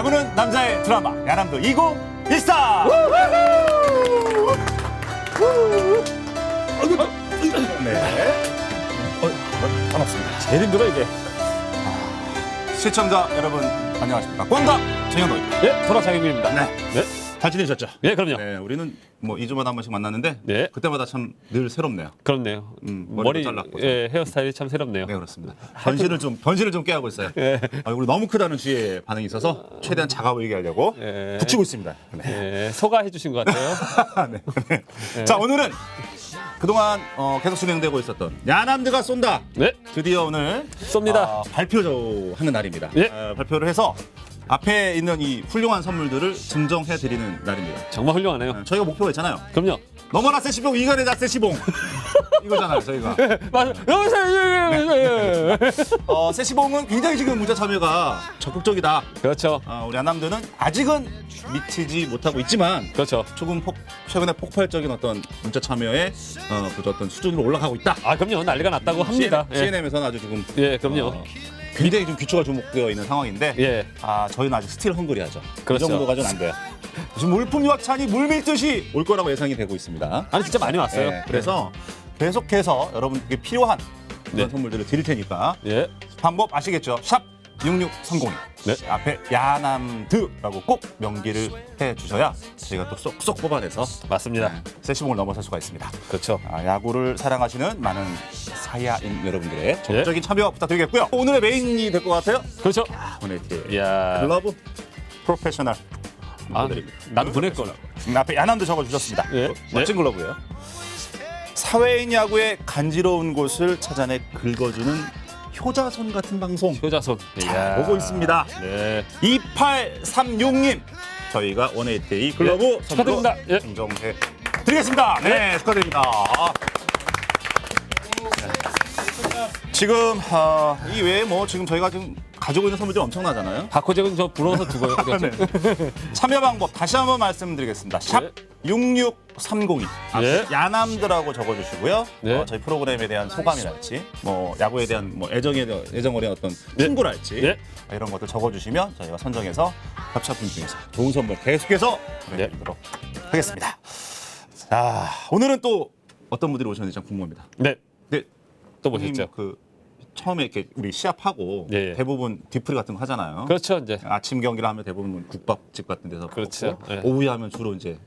야구는 남자의 드라마 야남도 2014. 네. 반갑습니다. 제일 힘들어 이게. 시청자 여러분 안녕하십니까? 꽝다 정현호입니다. 네, 도라장님입니다. 네. 네. 잘 지내셨죠? 네, 그럼요. 네, 우리는 뭐 2주마다 한 번씩 만났는데 네. 그때마다 참 늘 새롭네요. 그렇네요. 머리도 잘랐고. 예, 헤어스타일이 참 새롭네요. 네, 그렇습니다. 변신을 좀 깨하고 있어요. 네. 얼굴이 너무 크다는 주위에 반응이 있어서 최대한 작아 보이게 하려고 네. 붙이고 있습니다. 네. 예, 소가해 주신 것 같아요. 네, 네. 자, 오늘은 그동안 계속 진행되고 있었던 야남드가 쏜다. 네. 드디어 오늘 쏩니다. 발표하는 날입니다. 예. 발표를 해서 앞에 있는 이 훌륭한 선물들을 증정해 드리는 날입니다. 정말 훌륭하네요. 저희가 목표가 있잖아요. 그럼요. 넘어라 세시봉, 이간에 다 세시봉. 이거잖아요, 저희가. 맞아요. 세시봉은 굉장히 지금 문자 참여가 적극적이다. 그렇죠. 우리 야남드는 아직은 미치지 못하고 있지만 그렇죠. 조금 최근에 폭발적인 어떤 문자 참여의 그 어떤 수준으로 올라가고 있다. 아, 그럼요. 난리가 났다고 합니다. CNM에서는 아주 지금 예, 그럼요. 굉장히 좀 귀추가 주목되어 있는 상황인데 예. 저희는 아직 스틸 헝그리하죠. 그렇죠. 그 정도가 좀 안 돼요. 지금 물품 유학찬이 물밀듯이 올 거라고 예상이 되고 있습니다. 아니 진짜 많이 왔어요. 네, 그래서 계속해서 여러분께 필요한 그런 네. 선물들을 드릴 테니까 예. 방법 아시겠죠? 샵 6630. 네. 앞에 야남드라고 꼭 명기를 해주셔야 저희가 또 쏙쏙 뽑아내서 맞습니다. 세시봉을 넘어설 수가 있습니다. 그렇죠. 야구를 사랑하시는 많은 사야인 여러분들의 적극적인 참여 부탁드리겠고요. 오늘의 메인이 될 것 같아요. 그렇죠. 오늘 이야. 글러브 프로페셔널 아, 모델입니다. 난 보낼 걸. 앞에 야남도 적어주셨습니다. 예. 멋진 글러브예요. 사회인 야구의 간지러운 곳을 찾아내 긁어주는 효자손 같은 방송 효자손. 이야. 보고 있습니다. 네. 2836님 저희가 원에이테이 글러브 예, 축하드립니다. 예. 증정해 드리겠습니다. 네, 축하드립니다. 지금 이 외에 뭐 지금 저희가 지금 가지고 있는 선물들이 엄청나잖아요. 박호재군 저 부러워서 두고요. 네. 참여 방법 다시 한번 말씀드리겠습니다. 샵 네. 66302 네. 야남드라고 적어주시고요. 네. 저희 프로그램에 대한 소감이랄지 뭐 야구에 대한 뭐 애정어린 어떤 충고랄지 네. 이런 것들 적어주시면 저희가 선정해서 협찬분 중에서 좋은 선물 계속해서 네. 드리도록 하겠습니다. 자, 오늘은 또 어떤 분들이 오셨는지 참 궁금합니다. 네. 근데 또 보셨죠? 그 처음에 이렇게 우리 시합하고 예. 대부분 뒤풀이 같은 거 하잖아요. 그렇죠. 이제 아침 경기를 하면 대부분 국밥집 같은 데서 그렇죠. 먹고 예. 오후에 하면 주로 이제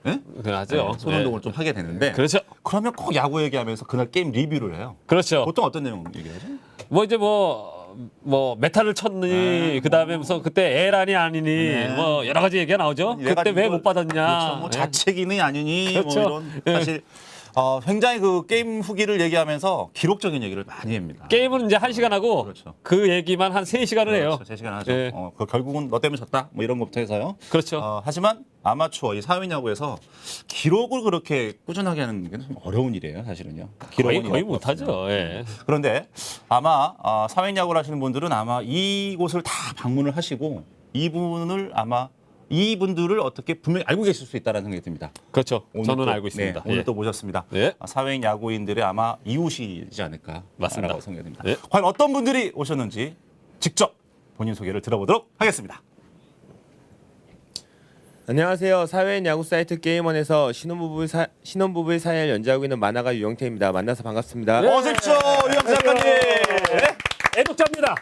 하죠. 손 운동을 좀 하게 되는데 그렇죠. 그러면 꼭 야구 얘기하면서 그날 게임 리뷰를 해요. 그렇죠. 보통 어떤 내용 얘기하죠? 뭐 이제 뭐 메타를 쳤니 그다음에 무슨 그때 에라니 아니니 네. 뭐 여러 가지 얘기가 나오죠. 그때 왜 못 받았냐. 그렇죠. 뭐 예. 자책이니 아니니 그렇죠. 뭐 이런 예. 사실 굉장히 그 게임 후기를 얘기하면서 기록적인 얘기를 많이 합니다. 게임은 이제 1시간 하고 그렇죠. 그 얘기만 한 3시간을 해요. 그렇죠. 3시간 하죠. 예. 결국은 너 때문에 졌다. 뭐 이런 것부터 해서요. 그렇죠. 하지만 아마추어 이 사회인 야구에서 기록을 그렇게 꾸준하게 하는 게 좀 어려운 일이에요, 사실은요. 거의 기록은 못하죠. 예. 그런데 아마 사회인 야구를 하시는 분들은 아마 이곳을 다 방문을 하시고 이분들을 어떻게 분명히 알고 계실 수 있다는 생각이 듭니다. 그렇죠. 오늘 저는 또, 알고 있습니다. 오늘 예. 또 모셨습니다. 예. 사회인 야구인들의 아마 이웃이지 않을까 맞습니다. 라고 생각이 듭니다. 예. 과연 어떤 분들이 오셨는지 직접 본인 소개를 들어보도록 하겠습니다. 안녕하세요. 사회인 야구 사이트 게임원에서 신혼부부의 사연을 연재하고 있는 만화가 유영태입니다. 만나서 반갑습니다. 네. 어서 오십시오, 유영태 작가님. 애독자입니다.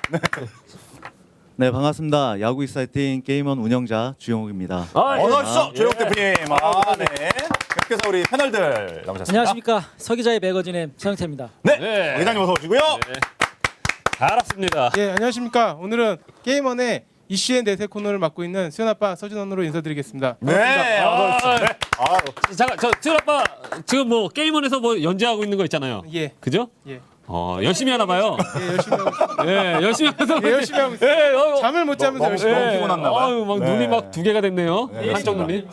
네, 반갑습니다. 야구 사이트인 게임원 운영자 주영욱입니다. 어서 오십시오, 조영 대표님. 네. 계속해서 우리 패널들 나오셨습니다. 안녕하십니까. 서기자의 매거진의 서영태입니다. 네, 네. 회장님 어서 오시고요. 잘 왔습니다. 예, 안녕하십니까. 오늘은 게임원의 이슈앤 대세 코너를 맡고 있는 수현 아빠 서준원으로 인사드리겠습니다. 네, 어서 오십시오. 네. 잠깐 저 수현 아빠 지금 뭐 게임원에서 뭐 연재하고 있는 거 있잖아요. 예, 그죠? 예, 열심히 하나 봐요. 예, 열심히 하고 있습니다. 예, 열심히 하면서 예, 열심히 하고 있습니다. 예, 잠을 못 자면서 너무 열심히. 너무 피곤한가 봐요. 막 네. 눈이 막 2개가 됐네요. 네, 한쪽 눈이.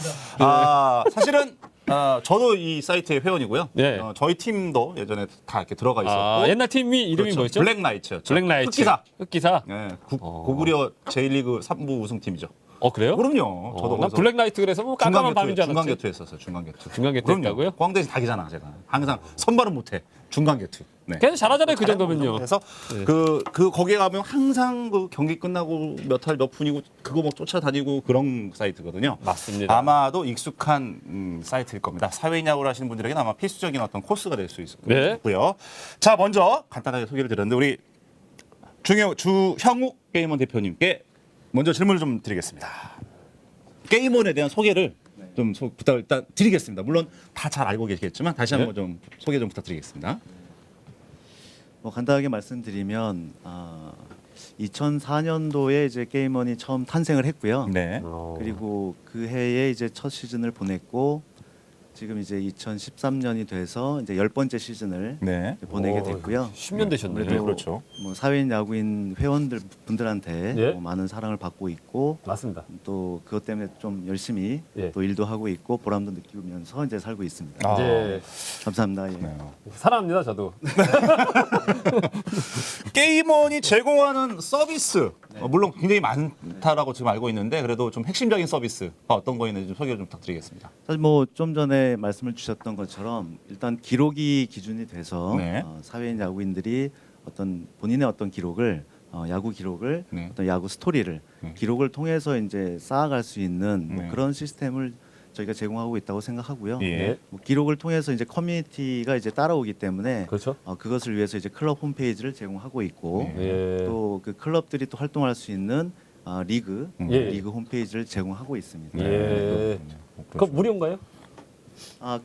사실은 저도 이 사이트의 회원이고요. 네. 저희 팀도 예전에 다 이렇게 들어가 있었고. 옛날 팀이 이름이 그렇죠. 뭐였죠? 블랙나이츠였죠. 블랙라이츠. 흑기사. 흑기사. 네, 고구려 제1리그 3부 우승팀이죠. 그래요? 그럼요. 저도 난 거기서 블랙나이트 그래서 뭐 깜깜한 밤인 줄 중간 알았지. 개투 했었어요. 중간 개투. 중간 개투 그럼요. 했다고요? 광대에서 닭이잖아 제가. 항상 선발은 못해. 중간 개투. 네. 걔는 잘하잖아요 그 정도면요. 그래서 네. 그 거기에 가면 항상 그 경기 끝나고 몇 할 몇 분이고 그거 막 쫓아다니고 그런 사이트거든요. 맞습니다. 아마도 익숙한 사이트일 겁니다. 사회인 야구를 하시는 분들에게는 아마 필수적인 어떤 코스가 될 수 네. 있고요. 자, 먼저 간단하게 소개를 드렸는데 우리 주형욱 게이먼 대표님께 먼저 질문을 좀 드리겠습니다. 게이먼에 대한 소개를 좀 부탁을 일단 드리겠습니다. 물론 다 잘 알고 계시겠지만 다시 한번 좀 소개 좀 부탁드리겠습니다. 뭐 간단하게 말씀드리면 2004년도에 이제 게임원이 처음 탄생을 했고요. 네. 그리고 그 해에 이제 첫 시즌을 보냈고 지금 이제 2013년이 돼서 이제 10번째 시즌을 네. 보내게 됐고요. 10년 되셨네요. 그래도 그렇죠. 뭐 사회인 야구인 회원들 분들한테 예. 뭐 많은 사랑을 받고 있고 맞습니다. 또 그것 때문에 좀 열심히 예. 또 일도 하고 있고 보람도 느끼면서 이제 살고 있습니다. 아. 이제 감사합니다. 예. 네. 사랑합니다 저도. 게이먼이 제공하는 서비스 물론 굉장히 많다라고 지금 알고 있는데 그래도 좀 핵심적인 서비스가 어떤 거 있는지 좀 소개를 좀 부탁드리겠습니다. 사실 뭐 좀 전에 말씀을 주셨던 것처럼 일단 기록이 기준이 돼서 네. 사회인 야구인들이 어떤 본인의 어떤 기록을 야구 기록을 네. 어떤 야구 스토리를 네. 기록을 통해서 이제 쌓아갈 수 있는 뭐 네. 그런 시스템을 저희가 제공하고 있다고 생각하고요. 예. 뭐 기록을 통해서 이제 커뮤니티가 이제 따라오기 때문에 그렇죠. 그것을 위해서 이제 클럽 홈페이지를 제공하고 있고 예. 또 그 클럽들이 또 활동할 수 있는 리그 예. 리그 홈페이지를 제공하고 있습니다. 예. 그거 무료인가요?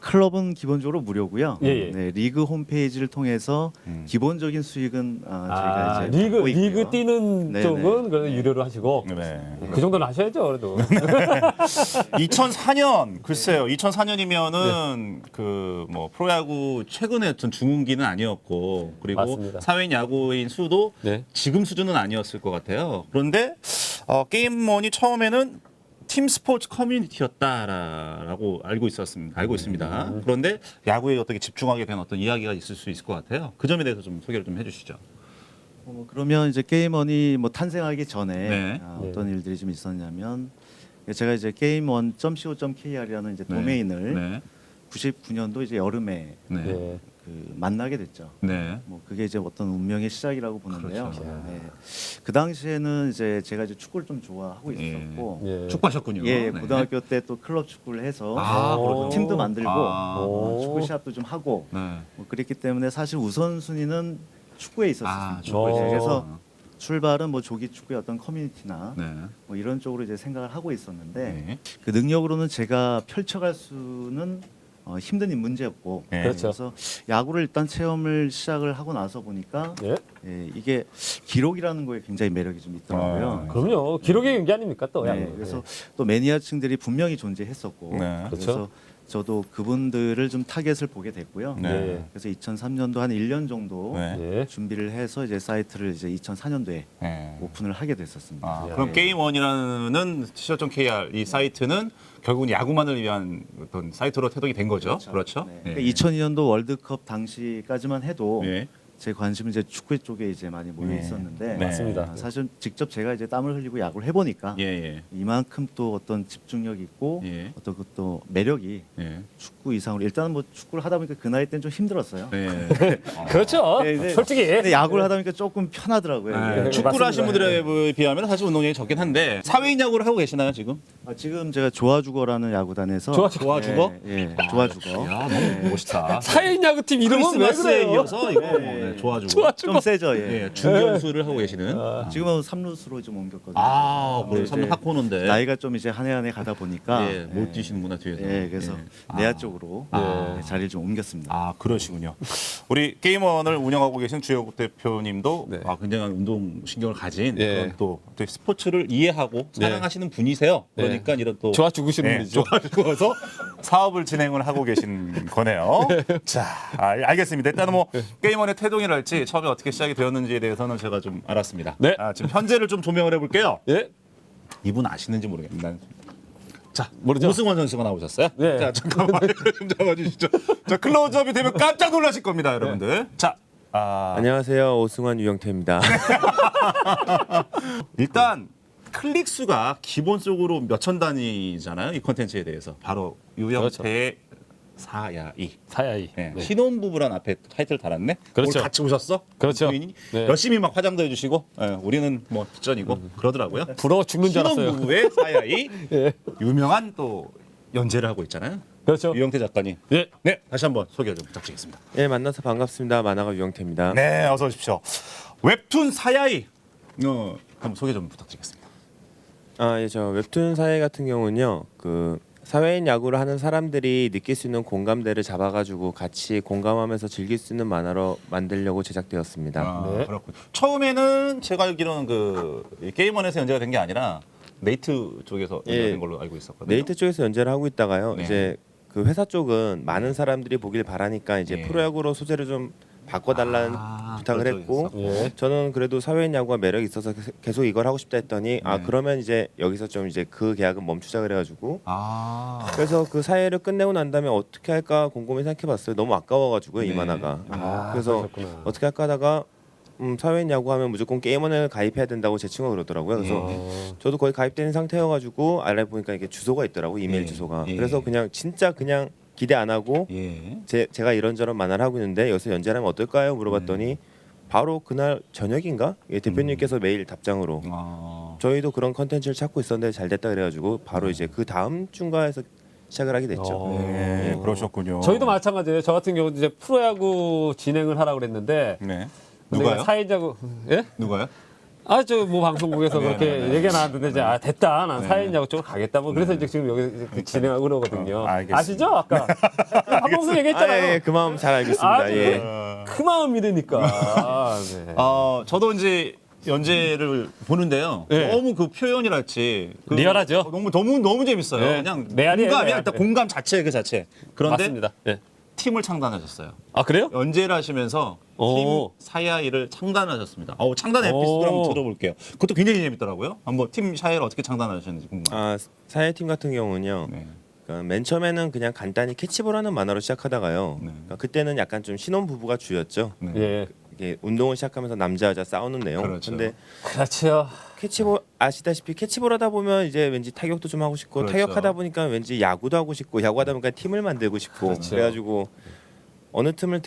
클럽은 기본적으로 무료고요. 예, 예. 네, 리그 홈페이지를 통해서 기본적인 수익은 저희가 이제 리그 받고 있고요. 리그 뛰는 네네. 쪽은 그래도 유료로 하시고 네. 그 정도는 하셔야죠 그래도. 2004년 글쎄요. 2004년이면은 그 뭐 프로야구 최근에 어떤 중흥기는 아니었고 그리고 맞습니다. 사회인 야구인 수도 네. 지금 수준은 아니었을 것 같아요. 그런데 게임몬이 처음에는 팀 스포츠 커뮤니티였다라고 알고 있습니다. 그런데 야구에 어떻게 집중하게 된 어떤 이야기가 있을 수 있을 것 같아요. 그 점에 대해서 좀 소개를 좀 해주시죠. 그러면 이제 게임원이 뭐 탄생하기 전에 네. 어떤 일들이 좀 있었냐면 제가 이제 게임원.co.kr이라는 이제 도메인을 네. 99년도 이제 여름에 네. 예. 만나게 됐죠. 네. 뭐 그게 이제 어떤 운명의 시작이라고 보는데요. 그렇죠. 네. 그 당시에는 이제 제가 이제 축구를 좀 좋아하고 예. 있었고, 예. 축구하셨군요. 예, 네. 고등학교 때 또 클럽 축구를 해서 그렇군요. 팀도 만들고 아. 축구 시합도 좀 하고 네. 뭐 그랬기 때문에 사실 우선순위는 축구에 있었습니다. 축구에 있었어요. 그래서 출발은 뭐 조기 축구의 어떤 커뮤니티나 네. 뭐 이런 쪽으로 이제 생각을 하고 있었는데 네. 그 능력으로는 제가 펼쳐갈 수는 힘든 문제였고 네. 그렇죠. 그래서 야구를 일단 체험을 시작을 하고 나서 보니까 예. 이게 기록이라는 거에 굉장히 매력이 좀 있더라고요. 그럼요. 기록의 경기 아닙니까 또. 네, 야구. 그래서 또 매니아층들이 분명히 존재했었고 네. 그래서 그렇죠. 저도 그분들을 좀 타겟을 보게 됐고요. 네. 그래서 2003년도 한 1년 정도 네. 예. 준비를 해서 이제 사이트를 이제 2004년도에 네. 오픈을 하게 됐었습니다. 네. 그럼 게임원이라는 t.kr 이 사이트는 결국은 야구만을 위한 어떤 사이트로 태동이 된 거죠. 그렇죠? 네. 네. 그러니까 2002년도 월드컵 당시까지만 해도 네. 제 관심은 이제 축구 쪽에 이제 많이 모여 네. 있었는데 네. 맞습니다. 사실 직접 제가 이제 땀을 흘리고 야구를 해보니까 예, 예. 이만큼 또 어떤 집중력이 있고 예. 어떤 또 매력이 예. 축구 이상으로 일단은 뭐 축구를 하다 보니까 그 나이 때는 좀 힘들었어요. 네. 그렇죠. 네, 네. 솔직히. 근데 야구를 하다 보니까 조금 편하더라고요. 네. 이게. 축구를 하신 맞습니다. 분들에 비하면 사실 운동량이 적긴 한데 사회인 야구를 하고 계시나요 지금? 지금 제가 좋아주거라는 야구단에서 좋아주거? 예, 좋아주거. 야 너무 멋있다. 사회인 야구팀 이름은 왜 크리스마스에 그래요? 이어서 이거 네, 좋아주고. 좋아주고. 좀 세죠, 예. 예, 중견수를 하고 계시는. 지금은 3루수로 좀 옮겼거든요. 그럼 네, 3루 이제 하코너인데. 나이가 좀 이제 한 해 한 해 가다 보니까 예, 못 뛰시는구나 뒤에서. 예, 그래서 예. 내야 쪽으로 예. 자리를 좀 옮겼습니다. 그러시군요. 우리 게임원을 운영하고 계신 주영국 대표님도 네. 굉장한 운동 신경을 가진 예. 그런 또 스포츠를 이해하고 사랑하시는 분이세요. 그러니까 이런 또 좋아 죽으시는 분이죠. 좋아 죽어서 사업을 진행을 하고 계신 거네요. 자, 알겠습니다. 일단은 뭐 게임원의 태동이랄지 처음에 어떻게 시작이 되었는지에 대해서는 제가 좀 알았습니다. 네. 지금 현재를 좀 조명을 해볼게요. 예. 이분 아시는지 모르겠는데. 자, 모르죠? 오승환 선수가 나오셨어요. 네. 자, 잠깐만 좀 잡아주시죠. 자, 클로즈업이 되면 깜짝 놀라실 겁니다, 여러분들. 자, 안녕하세요. 오승환 유영태입니다. 일단 클릭 수가 기본적으로 몇천 단위잖아요. 이 콘텐츠에 대해서. 바로 유형태의 사야이. 사야이. 네. 네. 신혼부부란 앞에 타이틀 달았네. 그렇죠. 오늘 같이 오셨어? 그렇죠. 부인이 네. 열심히 막 화장도 해주시고 우리는 뭐 뒷전이고 그러더라고요. 부러워 죽는 줄 알았어요. 신혼부부의 사야이 예. 유명한 또 연재를 하고 있잖아요. 그렇죠. 유형태 작가님. 예. 네, 다시 한번 소개 좀 부탁드리겠습니다. 예, 만나서 반갑습니다. 만화가 유영태입니다. 네, 어서 오십시오. 웹툰 사야이 한번 소개 좀 부탁드리겠습니다. 아, 예, 저 웹툰 사회 같은 경우는요. 그 사회인 야구를 하는 사람들이 느낄 수 있는 공감대를 잡아가지고 같이 공감하면서 즐길 수 있는 만화로 만들려고 제작되었습니다. 아, 네. 그렇군. 처음에는 제가 알기로는 그 게임원에서 연재가 된 게 아니라 네이트 쪽에서 예. 연재된 걸로 알고 있었거든요. 네이트 쪽에서 연재를 하고 있다가요. 네. 이제 그 회사 쪽은 많은 사람들이 보길 바라니까 이제 예. 프로야구로 소재를 좀 바꿔달라는 부탁을 그런 했고 쪽이 예. 저는 그래도 사회인 야구가 매력이 있어서 계속 이걸 하고 싶다 했더니 아 네. 그러면 이제 여기서 좀 이제 그 계약은 멈추자 그래가지고 아, 그래서 그 사회를 끝내고 난 다음에 어떻게 할까 곰곰이 생각해봤어요. 너무 아까워가지고요 이 네. 만화가. 아, 그래서 그러셨구나. 어떻게 할까 하다가 사회인 야구하면 무조건 게임원에 가입해야 된다고 제 친구가 그러더라고요. 그래서 어. 저도 거의 가입된 상태여가지고 알아보니까 이게 주소가 있더라고 이메일 예. 주소가. 예. 그래서 그냥 진짜 그냥 기대 안 하고 예. 제가 이런저런 만화를 하고 있는데 여기서 연재하면 어떨까요? 물어봤더니 바로 그날 저녁인가 대표님께서 메일 답장으로 아, 저희도 그런 컨텐츠를 찾고 있었는데 잘 됐다 그래가지고 바로 이제 그 다음 주인가에서 시작을 하게 됐죠. 어. 네, 예. 그러셨군요. 저희도 마찬가지예요. 저 같은 경우도 이제 프로야구 진행을 하라고 그랬는데 네. 근데 누가요? 사회자구 예? 누가요? 아 저 뭐 방송국에서 네, 그렇게 네, 네. 얘기가 나왔는데 이제 아 됐다. 난 네. 사회자구 쪽으로 가겠다. 뭐 그래서 이제 지금 여기 이렇게 진행하고 그러거든요. 알겠습니다. 아시죠? 아까 방송에서 아, 얘기했잖아요. 예, 그 마음 잘 알고 있습니다. 아, 예. 그 마음이니까. 네. 저도 이제 연재를 보는데요. 네. 너무 그 표현이랄지 리얼하죠? 너무 재밌어요. 네. 그냥 레알이에요, 공감이 레알. 일단 공감 자체 그 자체. 그런데 맞습니다. 네. 팀을 창단하셨어요. 아 그래요? 연재를 하시면서 팀 오. 사야이를 창단하셨습니다. 창단 에피소드를 오. 한번 들어볼게요. 그것도 굉장히 재밌더라고요. 한번 팀 사야이를 어떻게 창단하셨는지 궁금해요. 아 사회팀 같은 경우는요. 네. 그러니까 맨 처음에는 그냥 간단히 캐치볼하는 만화로 시작하다가요. 네. 그러니까 그때는 약간 좀 신혼 부부가 주였죠. 네. 예. 이게 운동을 시작하면서 남자 여자 싸우는 내용. 그렇죠. 근데 그렇죠. 캐치볼 아시다시피 캐치볼 하다 보면 이제 왠지 타격도 좀 하고 싶고 그렇죠. 타격하다 보니까 왠지 야구도 하고 싶고 야구하다 보니까 팀을 만들고 싶고 그렇죠. 그래가지고 어느 팀을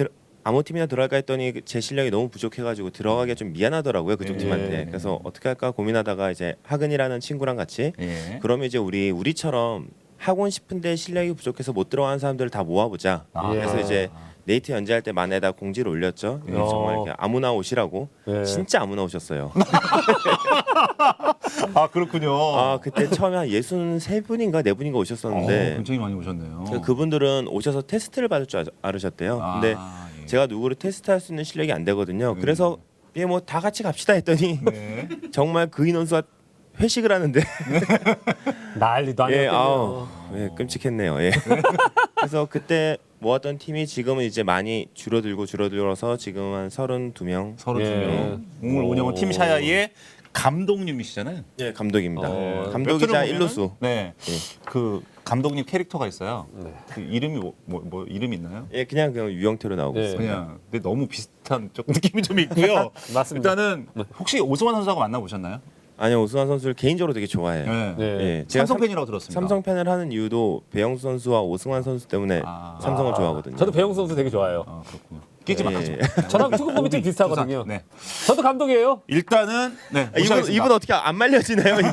아무 팀이나 들어갈까 했더니 제 실력이 너무 부족해가지고 들어가기가 좀 미안하더라고요 그쪽 예. 팀한테. 그래서 어떻게 할까 고민하다가 이제 하근이라는 친구랑 같이 예. 그러면 이제 우리처럼 하고 싶은데 실력이 부족해서 못 들어가는 사람들을 다 모아보자. 아. 그래서 이제 네이트 연재할 때 만에다 공지를 올렸죠. 정말 이렇게 아무나 오시라고. 예. 진짜 아무나 오셨어요. 그렇군요. 그때 처음에 한 63분인가 4분인가 오셨었는데 굉장히 많이 오셨네요. 그분들은 오셔서 테스트를 받을 줄 알으셨대요. 근데 예. 제가 누구를 테스트할 수 있는 실력이 안 되거든요. 그래서 뭐 다 같이 갑시다 했더니 네. 정말 그 인원수가 회식을 하는데 난리도 예, 아니었겠네요. 예, 끔찍했네요. 예. 그래서 그때 모았던 팀이 지금은 이제 많이 줄어들어서 지금 한 32명. 32명. 예. 오늘 운영은 팀 샤야이의 감독님이시잖아요. 예, 감독입니다. 감독이자 웹툰을 보면은 일루수. 네. 예. 그 감독님 캐릭터가 있어요. 네. 그 이름이 뭐 이름 있나요? 예, 그냥 유형태로 나오고 예. 있습니다. 그냥 근데 너무 비슷한 좀 느낌이 좀 있고요. 맞습니다. 일단은 혹시 오승환 선수하고 만나 보셨나요? 아니요, 오승환 선수를 개인적으로 되게 좋아해요. 네. 네. 예, 제가 삼성 팬이라고 들었습니다. 삼성 팬을 하는 이유도 배영수 선수와 오승환 선수 때문에 삼성을 좋아하거든요. 저도 배용 선수 되게 좋아요. 그렇군요. 끼지 마. 예. 끼지 마. 저랑 투구법이 좀 비슷하거든요. 네. 저도 감독이에요. 일단은 네. 이분 모셔야겠습니다. 어떻게 안 말려지나요? 이분?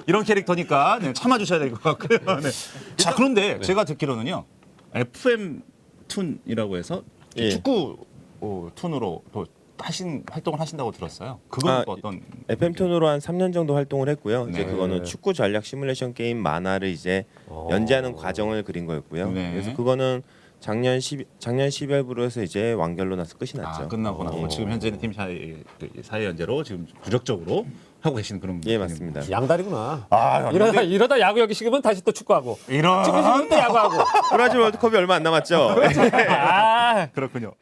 이런 캐릭터니까 네, 참아주셔야 될 것 같고요. 네. 자 그런데 제가 듣기로는요 FM 툰이라고 해서 예. 축구 툰으로 또 활동을 하신다고 들었어요. 그건 또 어떤 FM 톤으로 한 3년 정도 활동을 했고요. 이제 네. 그거는 축구 전략 시뮬레이션 게임 만화를 이제 연재하는 과정을 그린 거였고요. 네. 그래서 그거는 작년 12월부로 해서 이제 완결로 나서 끝이 났죠. 끝나고 나서 예. 지금 현재는 팀 사회 연재로 지금 주력적으로 하고 계시는 그런 예, 분입니다. 맞습니다. 양다리구나. 아, 이러다 야구 여기 식으면 다시 또 축구하고. 이런 축구 식으면 또 야구하고. 브라질 월드컵이 얼마 안 남았죠. 아, 그렇군요.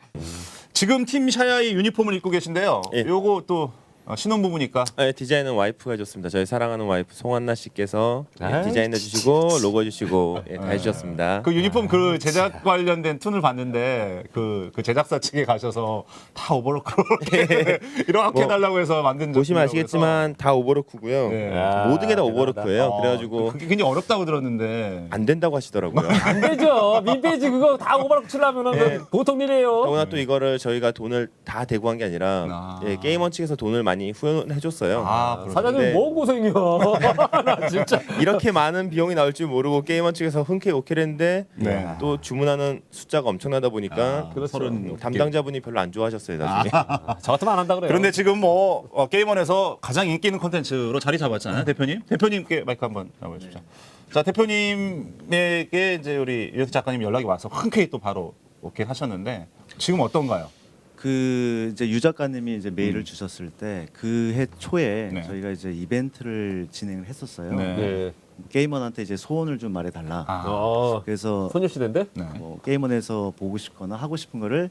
지금 팀 샤야이 유니폼을 입고 계신데요. 예. 요거 또 신혼부부니까. 네, 디자인은 와이프가 해줬습니다. 저희 사랑하는 와이프 송한나 씨께서 아이, 디자인해 주시고 로고 해주시고 다 해주셨습니다. 그 유니폼 그 제작 관련된 툰을 봤는데 그 제작사 측에 가셔서 다 오버로크로 이렇게 해달라고 해서 만든 보시면 제품이라고 아시겠지만 다 오버로크고요. 네. 야, 모든 게 다 대단하다. 오버로크예요. 그래가지고 그게 굉장히 어렵다고 들었는데. 안 된다고 하시더라고요. 안 되죠. 민폐지 그거 다 오버락 치려면은 네. 보통 일이에요. 더구나 또 이거를 저희가 돈을 다 대고 한 게 아니라 예, 게이머 측에서 돈을 많이 후원해줬어요. 사장님 근데 뭐 고생이야. 나 진짜. 이렇게 많은 비용이 나올 줄 모르고 게이머 측에서 흔쾌히 오케이 했는데 네. 또 주문하는 숫자가 엄청나다 보니까 서른 담당자분이 별로 안 좋아하셨어요 나중에. 저 같으면 안 한다 그래요. 그런데 지금 뭐 게임원에서 가장 인기 있는 콘텐츠로 자리 잡았잖아요, 대표님. 대표님께 마이크 한번 잡아주시죠. 자, 대표님에게 이제 우리 유혁 작가님 연락이 와서 흔쾌히 또 바로 오케이 하셨는데 지금 어떤가요? 그 이제 유 작가님이 이제 메일을 주셨을 때 그 해 초에 네. 저희가 이제 이벤트를 진행을 했었어요. 네. 네. 게이머한테 이제 소원을 좀 말해달라. 그래서 소녀시대인데? 네. 뭐 게이머에서 보고 싶거나 하고 싶은 거를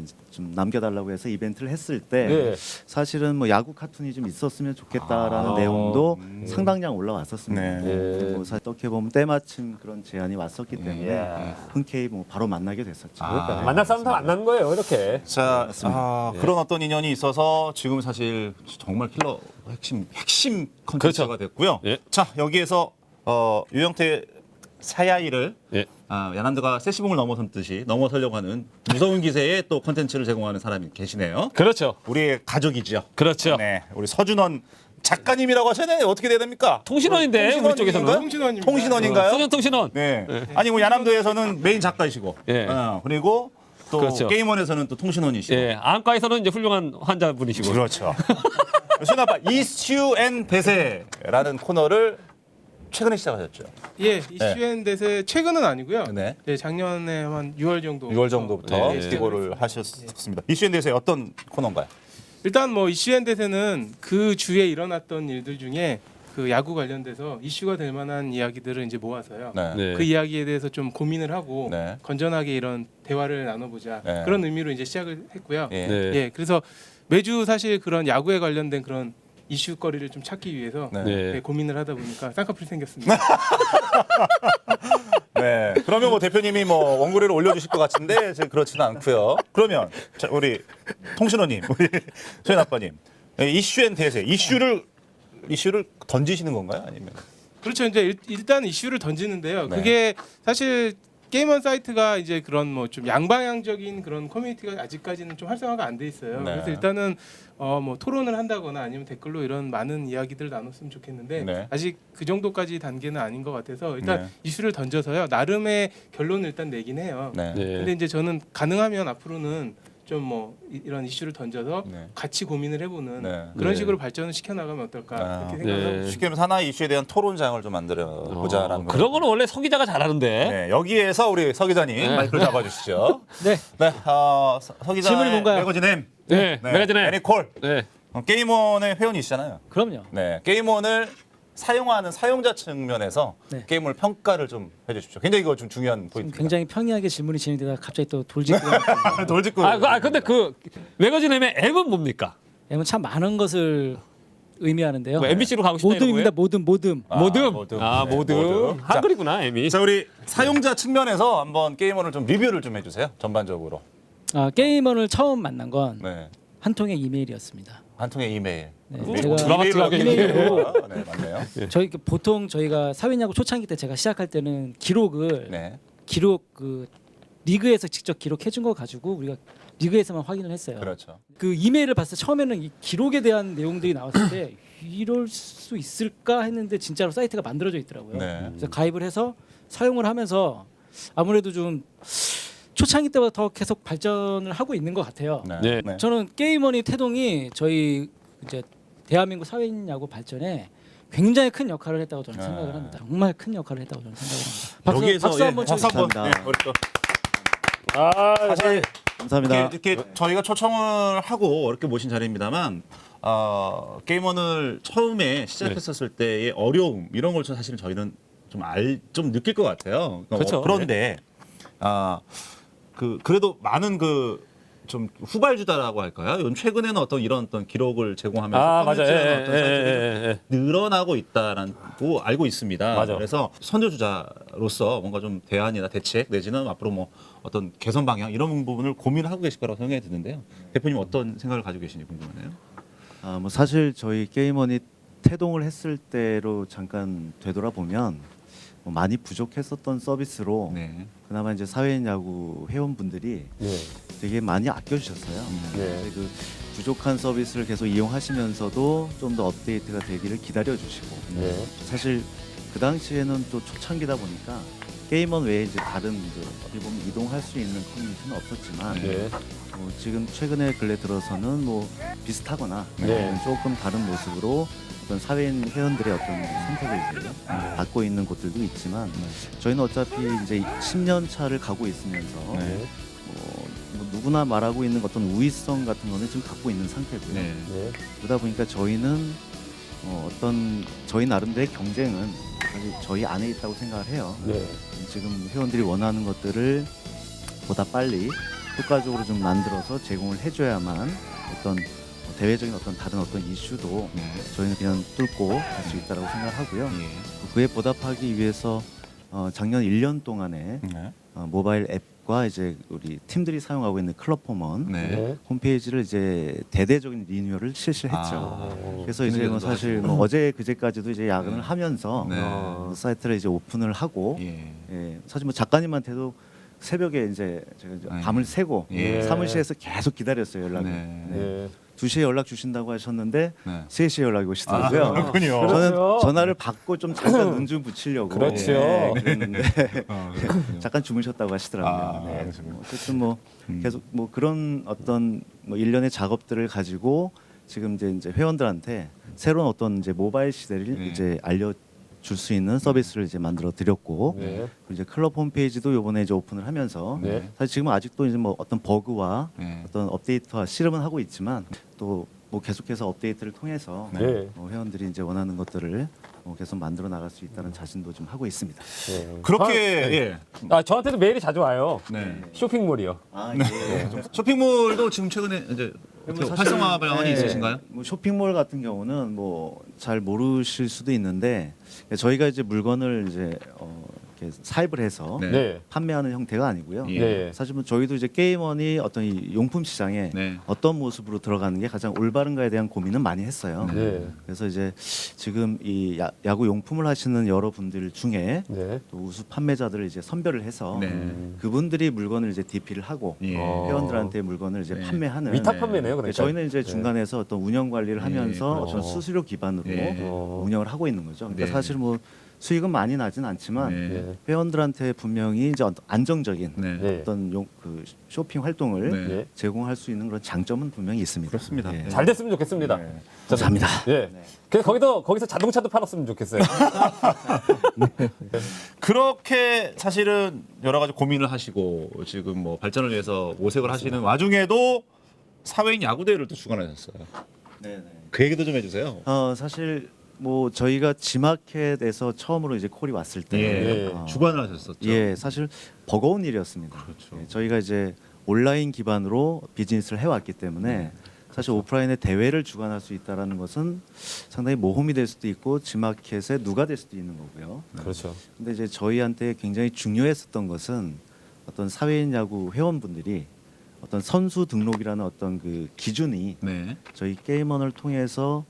이제 좀 남겨달라고 해서 이벤트를 했을 때 네. 사실은 뭐 야구 카툰이 좀 있었으면 좋겠다라는 내용도 상당량 올라왔었습니다. 네. 네. 뭐 어떻게 보면 때마침 그런 제안이 왔었기 때문에 흔쾌히 뭐 바로 만나게 됐었죠. 만날 사람 다 만나는 거예요, 이렇게. 자, 그런 어떤 인연이 있어서 지금 사실 정말 킬러 핵심 컨텐츠가 됐고요. 예. 자, 여기에서 유영태 사야이를 예. 야난드가 세시봉을 넘어선 듯이 넘어서려고 하는 무서운 기세의 또 컨텐츠를 제공하는 사람이 계시네요. 그렇죠. 우리의 가족이죠. 그렇죠. 네, 우리 서준원 작가님이라고 하셨는데 어떻게 돼야 됩니까? 통신원인데 우리 쪽에서는. 통신원입니다. 통신원인가요? 소년통신원. 네. 아니 뭐 야남도에서는 메인 작가이시고, 예. 그리고 또 그렇죠. 게임원에서는 또 통신원이시고. 예, 안과에서는 이제 훌륭한 환자분이시고. 그렇죠. 순아빠 이슈 앤 대세라는 코너를 최근에 시작하셨죠. 예, 이슈앤 대세 최근은 아니고요. 네. 예, 작년에 한 6월 정도. 6월 정도부터 네. 시도를 하셨습니다. 이슈 앤 대세 어떤 코너인가요? 일단 뭐 이슈앤 대세는 그 주에 일어났던 일들 중에 그 야구 관련돼서 이슈가 될 만한 이야기들을 이제 모아서요. 네. 네. 그 이야기에 대해서 좀 고민을 하고 네. 건전하게 이런 대화를 나눠보자 네. 그런 의미로 이제 시작을 했고요. 예. 네. 예, 그래서 매주 사실 그런 야구에 관련된 그런 이슈거리를 좀 찾기 위해서 네. 네. 예, 고민을 하다 보니까 쌍꺼풀이 생겼습니다. 네. 그러면 뭐 대표님이 뭐 원고료를 올려주실 것 같은데 지금 그렇지는 않고요. 그러면 자, 우리 통신원님, 우리 소연 아빠님, 이슈 앤 대세 이슈를 던지시는 건가요? 아니면? 그렇죠. 이제 일단 이슈를 던지는데요. 네. 그게 사실 게임원 사이트가 이제 그런 뭐 좀 양방향적인 그런 커뮤니티가 아직까지는 좀 활성화가 안 돼 있어요. 네. 그래서 일단은 뭐 토론을 한다거나 아니면 댓글로 이런 많은 이야기들을 나눴으면 좋겠는데 네. 아직 그 정도까지 단계는 아닌 것 같아서 일단 네. 이슈를 던져서요. 나름의 결론을 일단 내긴 해요. 네. 네. 근데 이제 저는 가능하면 앞으로는 좀 뭐 이런 이슈를 던져서 네. 같이 고민을 해보는 네. 그런 네. 식으로 발전을 시켜 나가면 어떨까 아. 그렇게 생각하고 네. 쉽게 말해서 하나의 이슈에 대한 토론장을 좀 만들어 보자라는 그런 거는 원래 서 기자가 잘하는데. 네, 여기에서 우리 서 기자님 네. 마이크를 잡아주시죠. 네. 네, 서 기자의 질문이 뭔가요? 매거진 M. 네, 매거진에. 애니콜. 네. 게임원의 회원이시잖아요. 그럼요. 네, 게임원을 사용하는 사용자 측면에서 네. 게임을 평가를 좀 해주십시오. 굉장히 이거 좀 중요한 포인트입니다. 굉장히 평이하게 질문이 진행되다가 갑자기 또 돌직구. 돌직구. 근데 그 매거진의 M은 뭡니까? M은 참 많은 것을 의미하는데요. 뭐 MBC로 가고 싶다 이런 모듬입니다. 거예요? 모듬. 모듬. 모듬. 아, 네, 모듬. 모듬. 한글이구나, M이. 자, 우리 사용자 측면에서 한번 게임원을 좀 리뷰를 좀 해주세요. 전반적으로. 게이머를 처음 만난 건 한 네, 통의 이메일이었습니다. 한 통의 이메일. 네, 이메일- 제가 드라마틱하게 이메일로 네, 맞네요. 보통 저희가 사회야구 초창기 때 제가 시작할 때는 기록을 네, 기록 그 리그에서 직접 기록해 준 거 가지고 우리가 리그에서만 확인을 했어요. 그렇죠. 그 이메일을 봤을 때 처음에는 이 기록에 대한 내용들이 나왔을 때 이럴 수 있을까 했는데 진짜로 사이트가 만들어져 있더라고요. 네. 그래서 가입을 해서 사용을 하면서 아무래도 좀 초창기 때보다 더 계속 발전을 하고 있는 것 같아요. 네. 저는 게임원의 태동이 저희 이제 대한민국 사회야구 발전에 굉장히 큰 역할을 했다고 저는 생각을 합니다. 정말 큰 역할을 했다고 저는 생각을 합니다. 여기에서 박수 한번 박수 한번. 감사합니다. 네, 우리 또 사실 감사합니다. 이렇게 저희가 초청을 하고 어렵게 모신 자리입니다만 게임원을 처음에 시작했었을 때의 어려움 이런 걸 사실은 저희는 좀 느낄 것 같아요. 그렇죠. 그런데 그래도 많은 좀 후발주자라고 할까요? 요즘 최근에는 어떤 이런 어떤 기록을 제공하면서 아, 맞아. 커뮤니티나 어떤 예, 사이트들이 예, 예. 늘어나고 있다라고 알고 있습니다. 맞아. 그래서 선두주자로서 뭔가 좀 대안이나 대책 내지는 앞으로 뭐 어떤 개선 방향 이런 부분을 고민하고 계실 거라고 생각이 드는데요. 대표님 어떤 생각을 가지고 계신지 궁금하네요. 뭐 사실 저희 게임원이 태동을 했을 때로 잠깐 되돌아보면 뭐 많이 부족했었던 서비스로 네. 그나마 이제 사회인 야구 회원분들이 네. 되게 많이 아껴주셨어요. 네. 근데 그 부족한 서비스를 계속 이용하시면서도 좀 더 업데이트가 되기를 기다려주시고 네. 사실 그 당시에는 또 초창기다 보니까 게임원 외에 이제 다른 어떻게 보면 이동할 수 있는 커뮤니티는 없었지만 네. 뭐 지금 최근에 근래 들어서는 뭐 비슷하거나 네. 아니면 조금 다른 모습으로 어떤 사회인 회원들의 어떤 선택을 이제 받고 있는 곳들도 있지만 저희는 어차피 이제 10년 차를 가고 있으면서 네. 뭐 누구나 말하고 있는 어떤 우위성 같은 거는 지금 갖고 있는 상태고요. 네. 네. 그러다 보니까 저희는 어떤 저희 나름대로의 경쟁은 사실 저희 안에 있다고 생각을 해요. 네. 지금 회원들이 원하는 것들을 보다 빨리 효과적으로 좀 만들어서 제공을 해줘야만 어떤 대외적인 어떤 다른 어떤 이슈도 네. 저희는 그냥 뚫고 갈 수 있다고 생각하고요. 예. 그에 보답하기 위해서 작년 1년 동안에 네. 모바일 앱과 이제 우리 팀들이 사용하고 있는 클럽포먼 네. 네. 홈페이지를 이제 대대적인 리뉴얼을 실시했죠. 아. 그래서 이제 뭐 사실 뭐 어제 그제까지도 이제 야근을 네. 하면서 네. 사이트를 이제 오픈을 하고 예. 사실 뭐 작가님한테도 새벽에 이제 제가 이제 네. 밤을 새고 예. 사무실에서 계속 기다렸어요 연락을. 네. 네. 2시에 연락 주신다고 하셨는데 네. 3시에 연락이 오시더라고요. 아, 그렇군요. 저는 그렇죠. 전화를 받고 좀 잠깐 눈 좀 붙이려고 그렇죠. 그랬는데 그렇군요. 잠깐 주무셨다고 하시더라고요. 아, 네. 그러시군요. 어쨌든 뭐 계속 뭐 그런 어떤 뭐 일련의 작업들을 가지고 지금 이제 회원들한테 새로운 어떤 이제 모바일 시대를 네. 이제 알려줄 수 있는 서비스를 이제 만들어 드렸고 네. 그리고 이제 클럽 홈페이지도 이번에 이제 오픈을 하면서 네. 사실 지금 아직도 이제 뭐 어떤 버그와 네. 어떤 업데이트와 실험은 하고 있지만 또 뭐 계속해서 업데이트를 통해서 네. 회원들이 이제 원하는 것들을 계속 만들어 나갈 수 있다는 자신도 좀 하고 있습니다. 네. 그렇게 네. 예. 저한테도 메일이 자주 와요. 네. 쇼핑몰이요. 아, 예. 쇼핑몰도 지금 최근에 이제 어떻게 활성화 방안이 네, 있으신가요? 뭐 쇼핑몰 같은 경우는 뭐 잘 모르실 수도 있는데 저희가 이제 물건을 이제 이렇게 사입을 해서 네. 네. 판매하는 형태가 아니고요. 예. 네. 사실 뭐 저희도 이제 게임원이 어떤 이 용품 시장에 네. 어떤 모습으로 들어가는 게 가장 올바른가에 대한 고민은 많이 했어요. 네. 그래서 이제 지금 이 야구 용품을 하시는 여러분들 중에 네. 또 우수 판매자들을 이제 선별을 해서 네. 그분들이 물건을 이제 DP를 하고 예. 회원들한테 물건을 이제 네. 판매하는 위탁 판매네요, 그러니까. 저희는 이제 중간에서 어떤 운영 관리를 하면서 그렇죠. 어떤 수수료 기반으로 예. 운영을 하고 있는 거죠. 그러니까 네. 사실 뭐 수익은 많이 나진 않지만 네. 네. 회원들한테 분명히 이제 어떤 안정적인 네. 네. 어떤 그 쇼핑 활동을 네. 네. 제공할 수 있는 그런 장점은 분명히 있습니다. 그렇습니다. 예. 잘 됐으면 좋겠습니다. 네. 감사합니다. 예. 그래서 거기서 자동차도 팔았으면 좋겠어요. 그렇게 사실은 여러 가지 고민을 하시고 지금 뭐 발전을 위해서 모색을 하시는 와중에도 사회인 야구대회를 또 주관하셨어요. 네네. 그 얘기도 좀 해주세요. 사실 뭐 저희가 지마켓에서 처음으로 이제 콜이 왔을 때 예. 주관을 하셨었죠. 예, 사실 버거운 일이었습니다. 그렇죠. 예, 저희가 이제 온라인 기반으로 비즈니스를 해왔기 때문에 사실 오프라인의 대회를 주관할 수 있다라는 것은 상당히 모험이 될 수도 있고 지마켓에 누가 될 수도 있는 거고요. 그렇죠. 근데 이제 저희한테 굉장히 중요했었던 것은 어떤 사회인 야구 회원분들이 어떤 선수 등록이라는 어떤 그 기준이 네. 저희 게임원을 통해서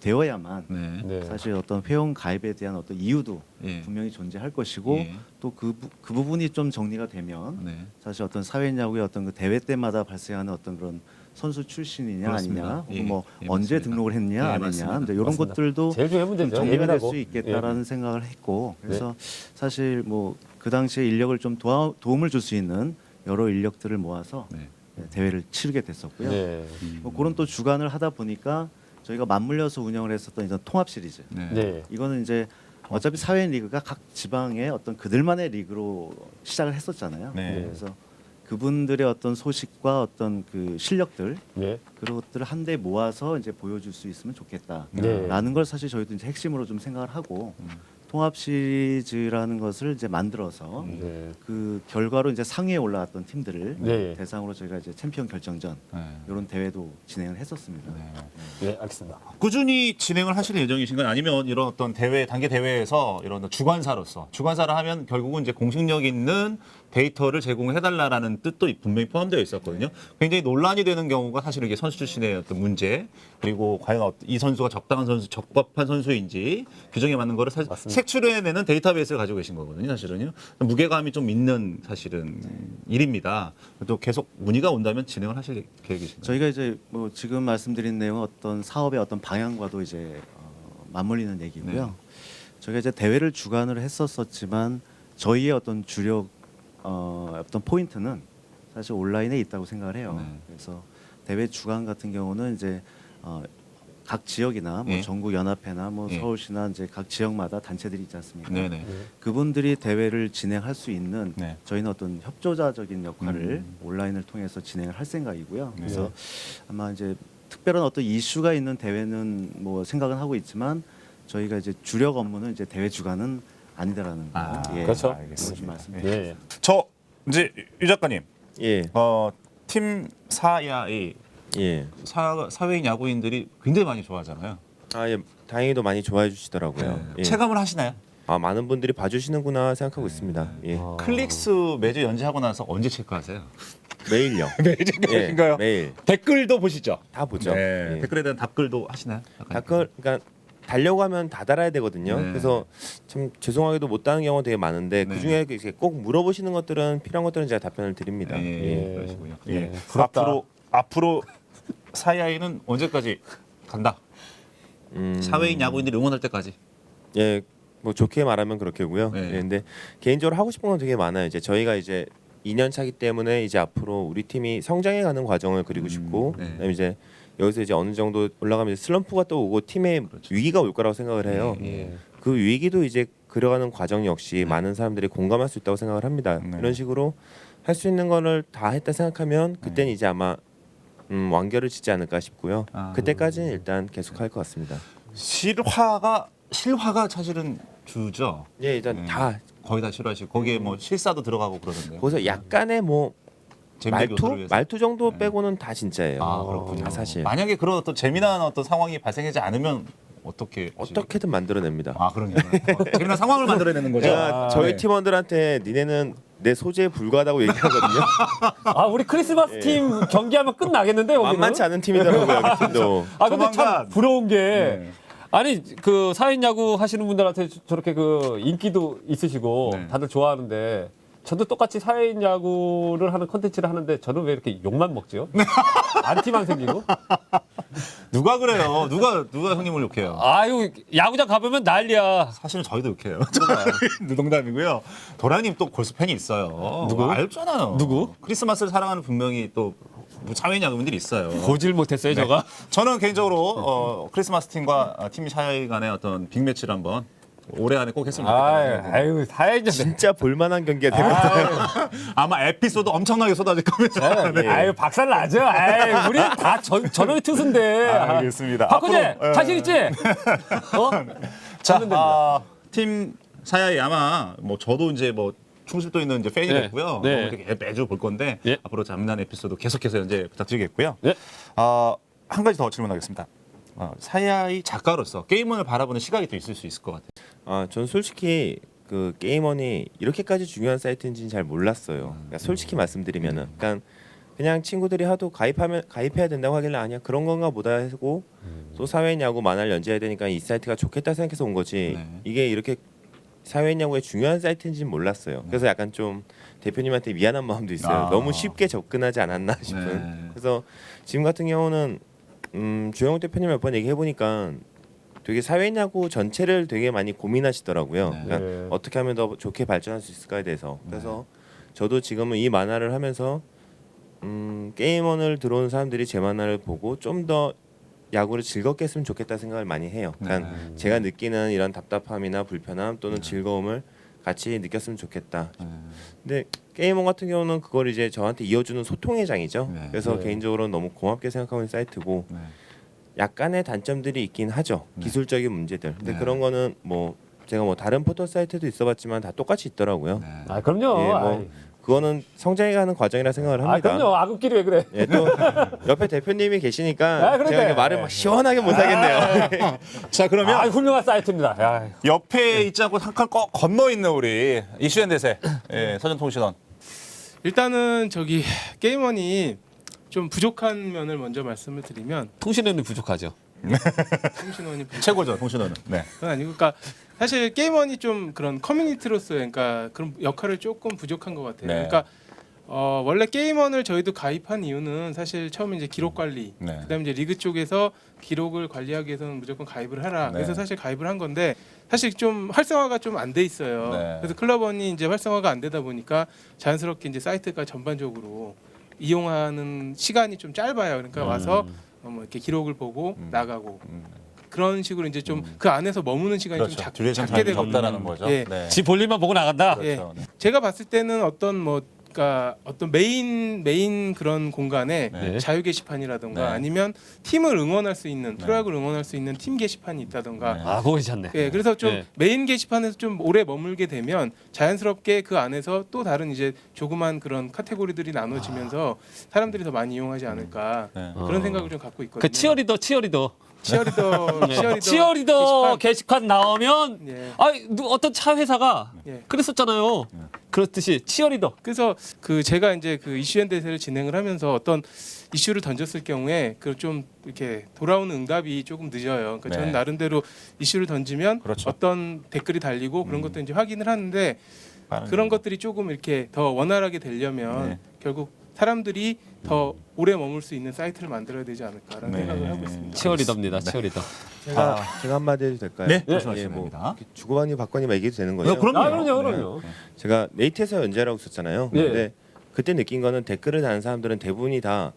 되어야만 네. 네. 사실 어떤 회원 가입에 대한 어떤 이유도 예. 분명히 존재할 것이고 예. 또 그 부분이 좀 정리가 되면 네. 사실 어떤 사회인 야구의 어떤 그 대회 때마다 발생하는 어떤 그런 선수 출신이냐 그렇습니다. 아니냐 예. 혹은 뭐 예, 언제 맞습니다. 등록을 했냐 예, 아니냐 맞습니다. 이제 이런 맞습니다. 것들도 제일 중요한 좀 문제죠. 정리가 될 예민하고. 수 있겠다라는 예. 생각을 했고 그래서 사실 뭐 그 당시에 인력을 좀 도움을 줄 수 있는 여러 인력들을 모아서 네. 대회를 치르게 됐었고요. 네. 뭐 그런 또 주관을 하다 보니까 저희가 맞물려서 운영을 했었던 이런 통합 시리즈. 네. 네. 이거는 이제 어차피 사회인 리그가 각 지방의 어떤 그들만의 리그로 시작을 했었잖아요. 네. 그래서 그분들의 어떤 소식과 어떤 그 실력들 네. 그런 것들을 한데 모아서 이제 보여줄 수 있으면 좋겠다라는 네. 걸 사실 저희도 이제 핵심으로 좀 생각을 하고 통합 시리즈라는 것을 이제 만들어서 네. 그 결과로 이제 상위에 올라왔던 팀들을 네. 대상으로 저희가 이제 챔피언 결정전 네. 이런 대회도 진행을 했었습니다. 네, 알겠습니다. 꾸준히 진행을 하실 예정이신 건 아니면 이런 어떤 대회 단계 대회에서 이런 주관사로서 주관사를 하면 결국은 이제 공식력 있는 데이터를 제공해달라라는 뜻도 분명히 포함되어 있었거든요. 굉장히 논란이 되는 경우가 사실 이게 선수 출신의 어떤 문제 그리고 과연 이 선수가 적당한 선수, 적법한 선수인지 규정에 맞는 거를 사실 색출해내는 데이터베이스를 가지고 계신 거거든요. 사실은요. 무게감이 좀 있는 사실은 일입니다. 또 계속 문의가 온다면 진행을 하실 계획이신가요? 저희가 이제 뭐 지금 말씀드린 내용은 어떤 사업의 어떤 방향과도 이제 맞물리는 얘기고요. 네. 저희가 이제 대회를 주관을 했었지만 저희의 어떤 주력 어떤 포인트는 사실 온라인에 있다고 생각을 해요. 네. 그래서 대회 주관 같은 경우는 이제 각 지역이나 뭐 예. 전국 연합회나 뭐 예. 서울시나 이제 각 지역마다 단체들이 있지 않습니까? 네네. 그분들이 대회를 진행할 수 있는 네. 저희는 어떤 협조자적인 역할을 온라인을 통해서 진행을 할 생각이고요. 네. 그래서 아마 이제 특별한 어떤 이슈가 있는 대회는 뭐 생각은 하고 있지만 저희가 이제 주력 업무는 이제 대회 주관은 아니다라는 거. 그렇죠. 좀 말씀. 예. 저 이제 유 작가님, 예, 팀 사야의 예. 사회인 야구인들이 굉장히 많이 좋아하잖아요. 아, 예. 다행히도 많이 좋아해 주시더라고요. 예. 체감을 하시나요? 아, 많은 분들이 봐주시는구나 생각하고 있습니다. 예. 클릭수 매주 연재하고 나서 언제 체크하세요? 매일요. 매일 체크하신가요? 예, 매일 댓글도 보시죠. 다 보죠. 네. 예. 댓글에 대한 답글도 하시나요? 댓글 그러니까 달려고 하면 다 달아야 되거든요. 네. 그래서 참 죄송하게도 못 다는 경우가 되게 많은데 네. 그 중에 이렇게 꼭 물어보시는 것들은 필요한 것들은 제가 답변을 드립니다. 예, 그러시군요. 예. 예. 부럽다. 앞으로 사야이는 언제까지 간다? 사회인 야구인들이 응원할 때까지. 예, 뭐 좋게 말하면 그렇게고요. 네. 예, 근데 개인적으로 하고 싶은 건 되게 많아요. 이제 저희가 이제 2년 차기 때문에 이제 앞으로 우리 팀이 성장해가는 과정을 그리고 싶고, 네. 그다음에 이제 여기서 이제 어느 정도 올라가면 이제 슬럼프가 또 오고 팀에 그렇죠. 위기가 올 거라고 생각을 해요. 예. 그 위기도 이제 그려가는 과정 역시 많은 사람들이 공감할 수 있다고 생각을 합니다. 네. 이런 식으로 할 수 있는 거를 다 했다 생각하면 그때는 네. 이제 아마 완결을 짓지 않을까 싶고요. 아. 그때까지는 일단 계속할 것 같습니다. 실화가 사실은 주죠. 예, 일단 다 거의 다 실화시고 거기에 뭐 실사도 들어가고 그러던데요. 거기서 약간의 뭐 재미의 요소를 위해서. 말투 정도 빼고는 다 진짜예요. 아, 그렇군요. 다 사실 만약에 그런 어떤 재미난 어떤 상황이 발생하지 않으면 어떻게 어떻게든 만들어냅니다. 아 그러네요. 재미난 상황을 만들어내는 거죠. 제가 저희 네. 팀원들한테 니네는 내 소재에 불과하다고 얘기하거든요. 아, 우리 크리스마스 팀 경기하면 끝나겠는데 여기는. 만만치 않은 팀이더라고요 여기 팀도. 아, 근데 참 조만간. 부러운 게 네. 아니 그 사인 야구 하시는 분들한테 저렇게 그 인기도 있으시고 네. 다들 좋아하는데 저도 똑같이 사인 야구를 하는 컨텐츠를 하는데 저는 왜 이렇게 욕만 먹지요? 안티만 생기고? 누가 그래요? 누가 형님을 욕해요? 아유, 야구장 가보면 난리야. 사실은 저희도 욕해요. 농담이고요. 도라님 또 골수 팬이 있어요. 누구? 알잖아요. 누구? 크리스마스를 사랑하는 분명히 또 사회인 야구인들이 있어요. 보질 못했어요, 저가. 저는 개인적으로 크리스마스 팀과 팀 샤이 간의 어떤 빅매치를 한번 올해 안에 꼭 했으면 좋겠다. 아유, 사인 진짜 볼만한 경기가 될 것 같아요. 아마 에피소드 엄청나게 쏟아질 겁니다. 네. 아유, 박살 나죠. 아유, 우리 다 전원의 투수인데. 알겠습니다. 박호재, 앞으로, 자신 있지? 어? 자, 하면 됩니다. 팀 사야이 아마 뭐 저도 이제 뭐 충실도 있는 이제 팬이 네. 됐고요. 네. 이렇게 매주 볼 건데 예. 앞으로 재미난 에피소드 계속해서 연재 부탁드리겠고요. 예. 한 가지 더 질문하겠습니다. 사야이 작가로서 게임을 바라보는 시각이 또 있을 수 있을 것 같아요. 전 솔직히 그 게임원이 이렇게까지 중요한 사이트인지는 잘 몰랐어요. 그러니까 솔직히 말씀드리면은, 그러니까 그냥 친구들이 하도 가입해야 된다고 하길래 아니야 그런 건가 보다 하고 또 사회인 야구 만화를 연재해야 되니까 이 사이트가 좋겠다 생각해서 온 거지. 네. 이게 이렇게 사회인 야구의 중요한 사이트인지는 몰랐어요. 그래서 약간 좀 대표님한테 미안한 마음도 있어요. 아. 너무 쉽게 접근하지 않았나 싶은. 네. 그래서 지금 같은 경우는 조영욱 대표님 몇 번 얘기해 보니까 되게 사회인 야구 전체를 되게 많이 고민하시더라고요. 네. 그러니까 네. 어떻게 하면 더 좋게 발전할 수 있을까에 대해서. 그래서 저도 지금은 이 만화를 하면서 게임원을 들어오는 사람들이 제 만화를 보고 좀 더 야구를 즐겁게 했으면 좋겠다 생각을 많이 해요. 그러니까 제가 느끼는 이런 답답함이나 불편함 또는 즐거움을 같이 느꼈으면 좋겠다. 근데 게임원 같은 경우는 그걸 이제 저한테 이어주는 소통의 장이죠. 네. 그래서 네. 개인적으로 너무 고맙게 생각하고 있는 사이트고 약간의 단점들이 있긴 하죠. 기술적인 문제들. 근데 네. 그런 거는 뭐 제가 뭐 다른 포털 사이트도 있어봤지만 다 똑같이 있더라고요. 아 그럼요. 예, 뭐 아이. 그거는 성장해가는 과정이라 생각을 아 합니다. 그럼요. 악up끼리 왜 그래? 예, 또 옆에 대표님이 계시니까 아, 그러니까요. 제가 이렇게 말을 막 시원하게 못 하겠네요. 자 그러면 아 훌륭한 사이트입니다. 야. 옆에 있지 않고 한 칸 건너 있는 우리 이슈앤 대세 서전통신원. 일단은 저기 게임원이 좀 부족한 면을 먼저 말씀을 드리면 통신원이 부족하죠. 통신원이 최고죠 통신원은. 네. 그건 아니고 그러니까 사실 게임원이 좀 그런 커뮤니티로서 그러니까 그런 역할을 조금 부족한 것 같아요. 네. 그러니까 원래 게임원을 저희도 가입한 이유는 사실 처음에 이제 기록 관리, 네. 그다음에 이제 리그 쪽에서 기록을 관리하기 위해서는 무조건 가입을 하라. 네. 그래서 사실 가입을 한 건데 사실 좀 활성화가 좀 안 돼 있어요. 네. 그래서 클럽원이 이제 활성화가 안 되다 보니까 자연스럽게 이제 사이트가 전반적으로 이용하는 시간이 좀 짧아요. 그러니까 와서 뭐 이렇게 기록을 보고 나가고 그런 식으로 이제 좀 그 안에서 머무는 시간이 그렇죠. 좀 듀레이션 작게 타임이 되거든요. 적다라는 거죠. 예. 네. 지 볼일만 보고 나간다. 그렇죠. 네. 제가 봤을 때는 어떤 뭐 그러니까 어떤 메인 그런 공간에 네. 자유 게시판이라던가 네. 아니면 팀을 응원할 수 있는 네. 프로야구를 응원할 수 있는 팀 게시판이 있다던가 네. 아 그거 괜찮네. 예, 그래서 좀 네. 메인 게시판에서 좀 오래 머물게 되면 자연스럽게 그 안에서 또 다른 이제 조그만 그런 카테고리들이 나눠지면서 사람들이 더 많이 이용하지 않을까 네. 그런 생각을 좀 갖고 있거든요. 그 치어리더 치어리더 게시판 나오면 예. 어떤 차 회사가 예. 그랬었잖아요. 그렇듯이 치어리더. 그래서 그 제가 이제 그 이슈앤 대세를 진행을 하면서 어떤 이슈를 던졌을 경우에 그 좀 이렇게 돌아오는 응답이 조금 늦어요. 그러니까 네. 저는 나름대로 이슈를 던지면 그렇죠. 어떤 댓글이 달리고 그런 것도 이제 확인을 하는데 빠른 그런 거. 것들이 조금 이렇게 더 원활하게 되려면 네. 결국 사람들이 더 오래 머물 수 있는 사이트를 만들어야 되지 않을까라는 네. 생각을 하고 있습니다. 치어리더입니다. 치어리더. 제가 한마디 해도 될까요? 네, 예, 말씀하시면 뭐 됩니다. 이렇게 주고받니 받거니 얘기해도 되는 거죠? 네, 그럼요. 아 그럼요. 제가 네이트에서 연재라고 있었잖아요. 예. 근데 그때 느낀 거는 댓글을 다는 사람들은 대부분이 다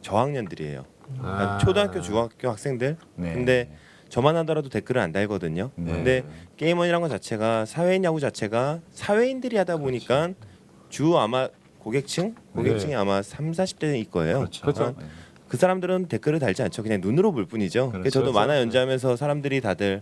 저학년들이에요. 그러니까 초등학교, 중학교 학생들. 네. 근데 저만 하더라도 댓글을 안 달거든요. 네. 근데 게임원이라는 것 자체가 사회인 야구 자체가 사회인들이 하다 보니까 주 아마 고객층이 아마 30-40대일 거예요. 그렇죠. 그 사람들은 댓글을 달지 않죠. 그냥 눈으로 볼 뿐이죠. 그렇죠. 저도 만화 연재하면서 사람들이 다들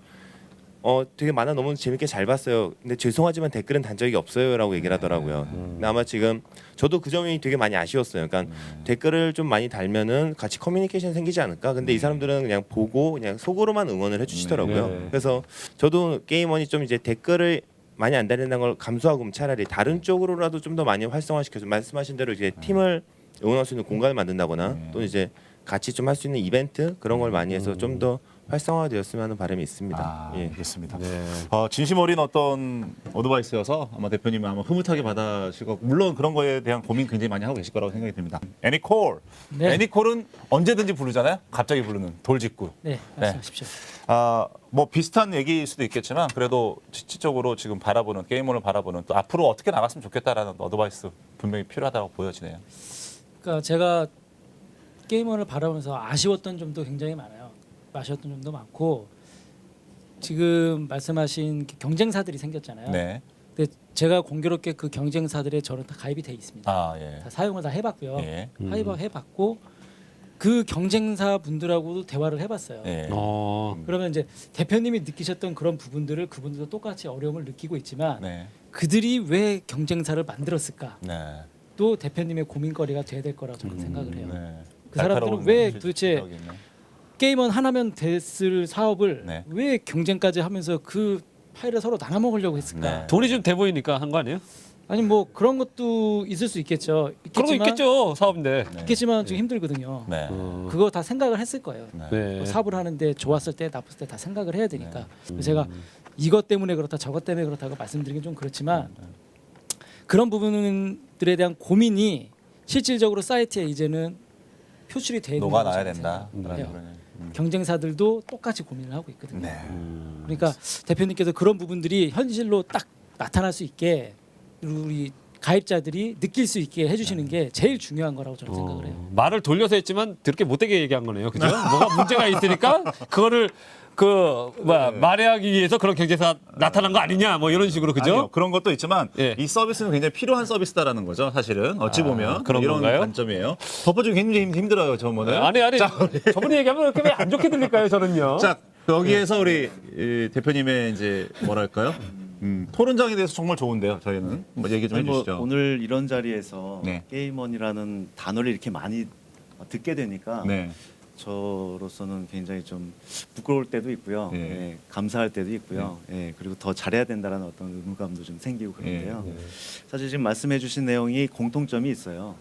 되게 만화 너무 재밌게 잘 봤어요. 근데 죄송하지만 댓글은 단 적이 없어요라고 얘기를 하더라고요. 근데 아마 지금 저도 그 점이 되게 많이 아쉬웠어요. 그러니까 댓글을 좀 많이 달면은 같이 커뮤니케이션 생기지 않을까. 근데 이 사람들은 그냥 보고 그냥 속으로만 응원을 해주시더라고요. 네. 그래서 저도 게임원이 좀 이제 댓글을 많이 안 달린다는 걸 감수하고 차라리 다른 쪽으로라도 좀 더 많이 활성화시켜서 말씀하신 대로 이제 팀을 응원할 수 있는 공간을 만든다거나 또 이제 같이 좀 할 수 있는 이벤트 그런 걸 많이 해서 좀 더 활성화되었으면 하는 바람이 있습니다. 아, 예. 알겠습니다. 네. 진심 어린 어떤 어드바이스여서 아마 대표님은 아마 흐뭇하게 받아시고 물론 그런 거에 대한 고민 굉장히 많이 하고 계실 거라고 생각이 듭니다. 애니콜. 네. 애니콜은 언제든지 부르잖아요. 갑자기 부르는 돌직구. 네, 말씀하십시오. 뭐 비슷한 얘기일 수도 있겠지만 그래도 실질적으로 지금 바라보는 게이머를 바라보는 또 앞으로 어떻게 나갔으면 좋겠다라는 어드바이스 분명히 필요하다고 보여지네요. 그러니까 제가 게이머를 바라보면서 아쉬웠던 점도 굉장히 많아요. 아쉬웠던 점도 많고 지금 말씀하신 경쟁사들이 생겼잖아요. 네. 근데 제가 공교롭게 그 경쟁사들에 저는 다 가입이 돼 있습니다. 아 예. 다 사용을 다 해봤고요. 예. 해봤고 그 경쟁사 분들하고도 대화를 해봤어요. 예. 그러면 이제 대표님이 느끼셨던 그런 부분들을 그분들도 똑같이 어려움을 느끼고 있지만 네. 그들이 왜 경쟁사를 만들었을까? 네. 또 대표님의 고민거리가 돼야 될 거라고 저는 생각을 해요. 네. 그 사람들은 왜 도대체 실질적인, 네. 게임원 하나면 됐을 사업을 네. 왜 경쟁까지 하면서 그 파일을 서로 나눠 먹으려고 했을까? 네. 돈이 좀 돼 보이니까 한 거 아니에요? 아니 뭐 그런 것도 있을 수 있겠죠. 그런 거 있겠죠. 사업인데. 네. 있겠지만 좀 힘들거든요. 네. 그거 다 생각을 했을 거예요. 네. 뭐 사업을 하는데 좋았을 때 나빴을 때 다 생각을 해야 되니까. 그래서 제가 이것 때문에 그렇다 저것 때문에 그렇다고 말씀드리긴 좀 그렇지만 그런 부분들에 대한 고민이 실질적으로 사이트에 이제는 표출이 되는 녹아나야 거라고 된다. 생각해요. 경쟁사들도 똑같이 고민을 하고 있거든요. 네. 그러니까 대표님께서 그런 부분들이 현실로 딱 나타날 수 있게 우리 가입자들이 느낄 수 있게 해주시는 게 제일 중요한 거라고 저는 생각을 해요. 말을 돌려서 했지만 그렇게 못되게 얘기한 거네요. 그죠? 뭐가 문제가 있으니까 그거를 말하기 위해서 그런 경제사 나타난 거 아니냐 뭐 이런 식으로 그죠? 아니요, 그런 것도 있지만 예. 이 서비스는 굉장히 필요한 서비스다라는 거죠. 사실은 어찌 보면 그런 이런 건가요? 관점이에요. 덮어주기 굉장히 힘들어요. 저번에. 아니 저번에 얘기하면 그렇게 왜 안 좋게 들릴까요? 저는요. 자 여기에서 우리 대표님의 이제 뭐랄까요? 토론장에 대해서 정말 좋은데요. 저희는 뭐 얘기 좀 아니, 뭐 해주시죠. 오늘 이런 자리에서 네. 게임원이라는 단어를 이렇게 많이 듣게 되니까 네. 저로서는 굉장히 좀 부끄러울 때도 있고요. 예. 예, 감사할 때도 있고요. 예, 그리고 더 잘해야 된다는 어떤 의무감도 좀 생기고 그런데요. 예. 사실 지금 말씀해주신 내용이 공통점이 있어요.